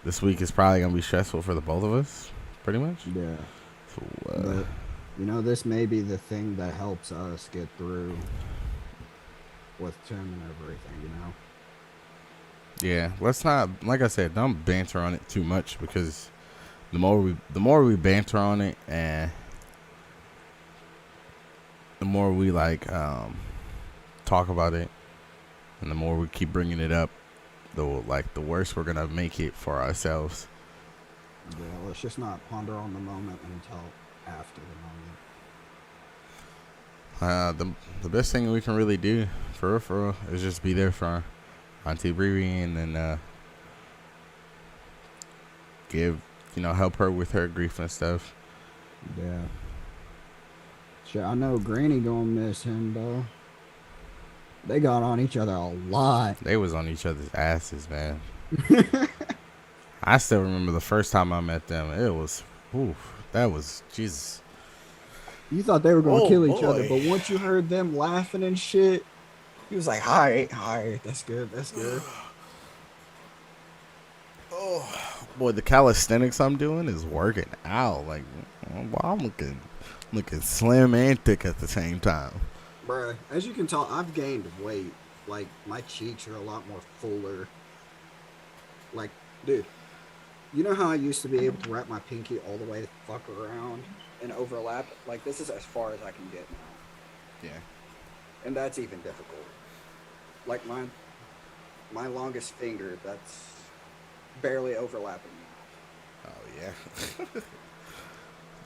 this week is probably gonna be stressful for the both of us, pretty much. Yeah. So, but, you know, this may be the thing that helps us get through with Tim and everything. You know. Yeah, let's not. Like I said, don't banter on it too much because the more we banter on it and the more we like talk about it, and the more we keep bringing it up, the worse we're gonna make it for ourselves. Yeah, let's just not ponder on the moment until after the moment. The best thing we can really do for real is just be there for our Auntie Riri and then give help her with her grief and stuff. Yeah. Shit, I know Granny gonna miss him, though. They got on each other a lot. They was on each other's asses, man. I still remember the first time I met them. It was, that was Jesus. You thought they were gonna kill each other, boy. but once you heard them laughing and shit, he was like, "Hi, that's good, that's good." Boy, the calisthenics I'm doing is working out. Like, wow, I'm looking slim and thick at the same time. Bruh, as you can tell, I've gained weight. Like, my cheeks are a lot more fuller. Like, dude, you know how I used to be able to wrap my pinky all the way the fuck around and overlap? Like, this is as far as I can get now. Yeah. And that's even difficult. Like, my longest finger, that's barely overlapping now. Oh yeah.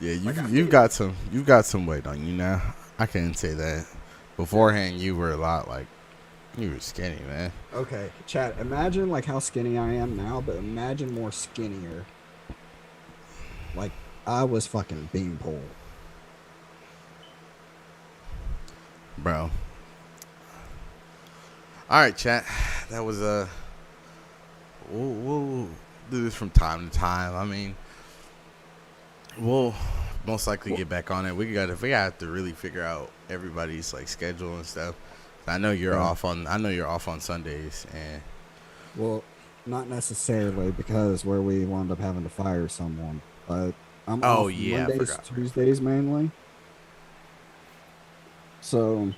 Yeah, Like, you've got some weight on you now. I can't say that. Beforehand, you were a lot like you were skinny, man. Okay, chat, imagine like how skinny I am now, but imagine more skinnier. Like, I was fucking beanpole. Bro. All right, chat. That was we'll do this from time to time. I mean, we'll most likely get back on it. We got to really figure out everybody's like schedule and stuff. I know you're off on Sundays, and Well, not necessarily, because where we wound up having to fire someone, but I'm off Mondays, Tuesdays mainly. So,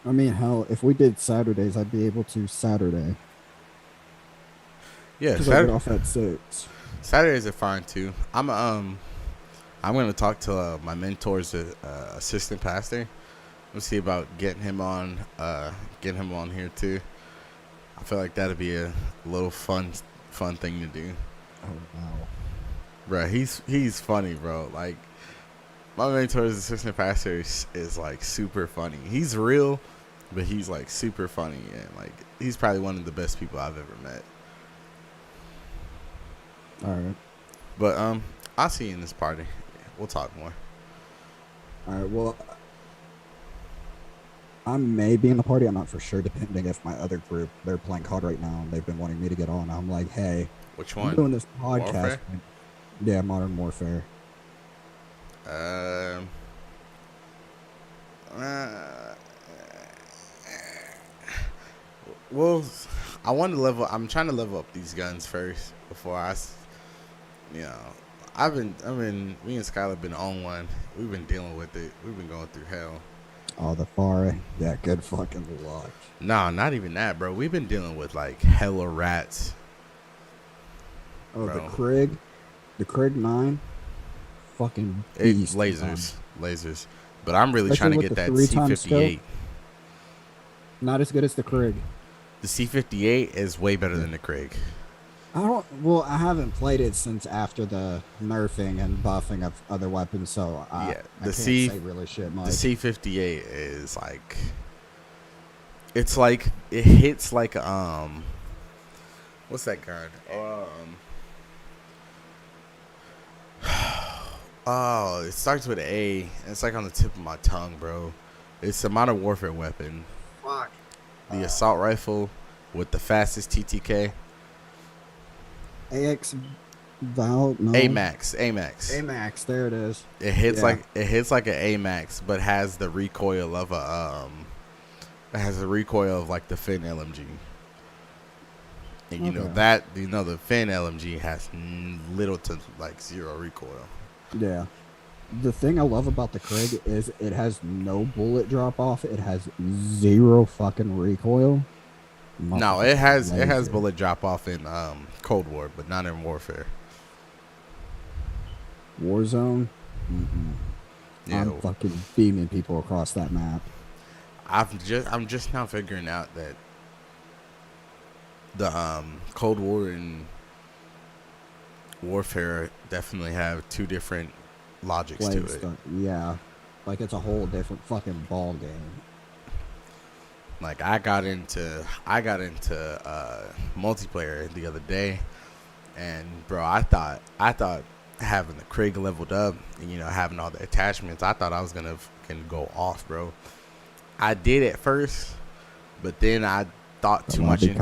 I mean, hell, if we did Saturdays, I'd be able to Saturday. yeah, Because I get off at 6. Saturdays are fine too. I'm gonna talk to my mentor's assistant pastor. Let's see about getting him on here too. I feel like that'd be a little fun thing to do. Oh wow, Bro, he's funny, bro. Like, my mentor's assistant pastor is like super funny. He's real, but he's like super funny, and like he's probably one of the best people I've ever met. all right. But I'll see you in this party. We'll talk more. All right, well, I may be in the party. I'm not for sure, depending if my other group, they're playing COD right now, and they've been wanting me to get on. I'm like, hey, Which I'm one? doing this podcast. Warfare? Yeah, Modern Warfare. Well, I want to level. I'm trying to level up these guns first before I've been. Me and Skylar have been on one. We've been dealing with it. We've been going through hell. Oh, the FARA. Yeah, good fucking luck. No, not even that, bro. We've been dealing with like hella rats. Oh, bro. the Krieg 9. Fucking beast. Lasers. But I'm really Especially trying to with get the that 3x C58. scope. Not as good as the Krieg. The C58 is way better than the Krieg. I haven't played it since after the nerfing and buffing of other weapons, so I can't say really shit much. The C58 is like, it's like, it hits like, what's that gun? Oh, it starts with an A. It's like on the tip of my tongue, bro. It's a Modern Warfare weapon. Fuck. The assault rifle with the fastest TTK. AX Val, no. AMAX. AMAX, there it is. It hits like an AMAX, but has the recoil of like the Finn LMG. And the Finn LMG has little to like zero recoil. Yeah. The thing I love about the Krieg is it has no bullet drop off. It has 0 fucking recoil. No, it has bullet drop off in Cold War, but not in Warfare. Warzone. Yeah. I'm fucking beaming people across that map. I'm just now figuring out that the Cold War and Warfare definitely have two different logics to it. Yeah, like it's a whole different fucking ball game. Like I got into multiplayer the other day, And bro, I thought having the Krieg leveled up and having all the attachments, I thought I was gonna go off, bro. I did at first, but then I thought too much into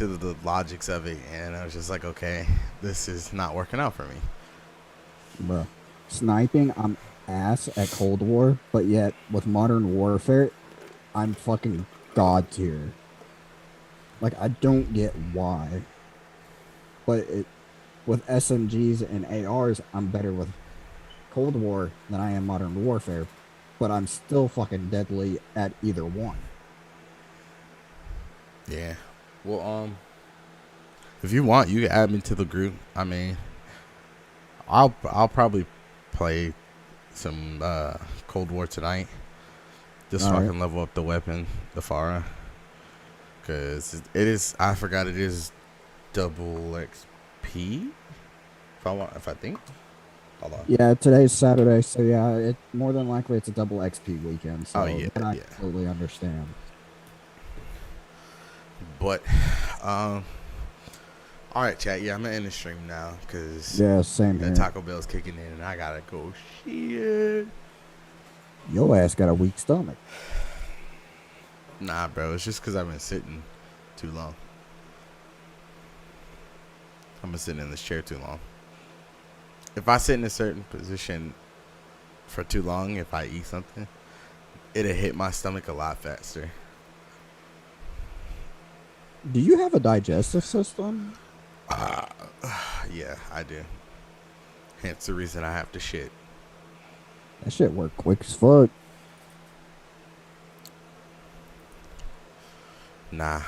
the logics of it, and I was just like, okay, this is not working out for me. Bro, sniping, I'm ass at Cold War, but yet with Modern Warfare, I'm fucking god tier. Like, I don't get why. But with SMGs and ARs, I'm better with Cold War than I am Modern Warfare. But I'm still fucking deadly at either one. Yeah. Well, if you want, you can add me to the group. I mean, I'll probably play some Cold War tonight. Just so I can level up the weapon, the Farah. Because it is, I forgot it is double XP. If I think. Hold on. Yeah, today's Saturday, so yeah, more than likely it's a double XP weekend. So yeah. I completely understand. But, all right, chat. Yeah, I'm gonna end the stream now because same here. Taco Bell's kicking in, and I gotta go. Shit. Your ass got a weak stomach. Nah, bro. It's just because I've been sitting too long. I've been sitting in this chair too long. If I sit in a certain position for too long, if I eat something, it'll hit my stomach a lot faster. Do you have a digestive system? Yeah, I do. Hence the reason I have to shit. That shit work quick as fuck. Nah,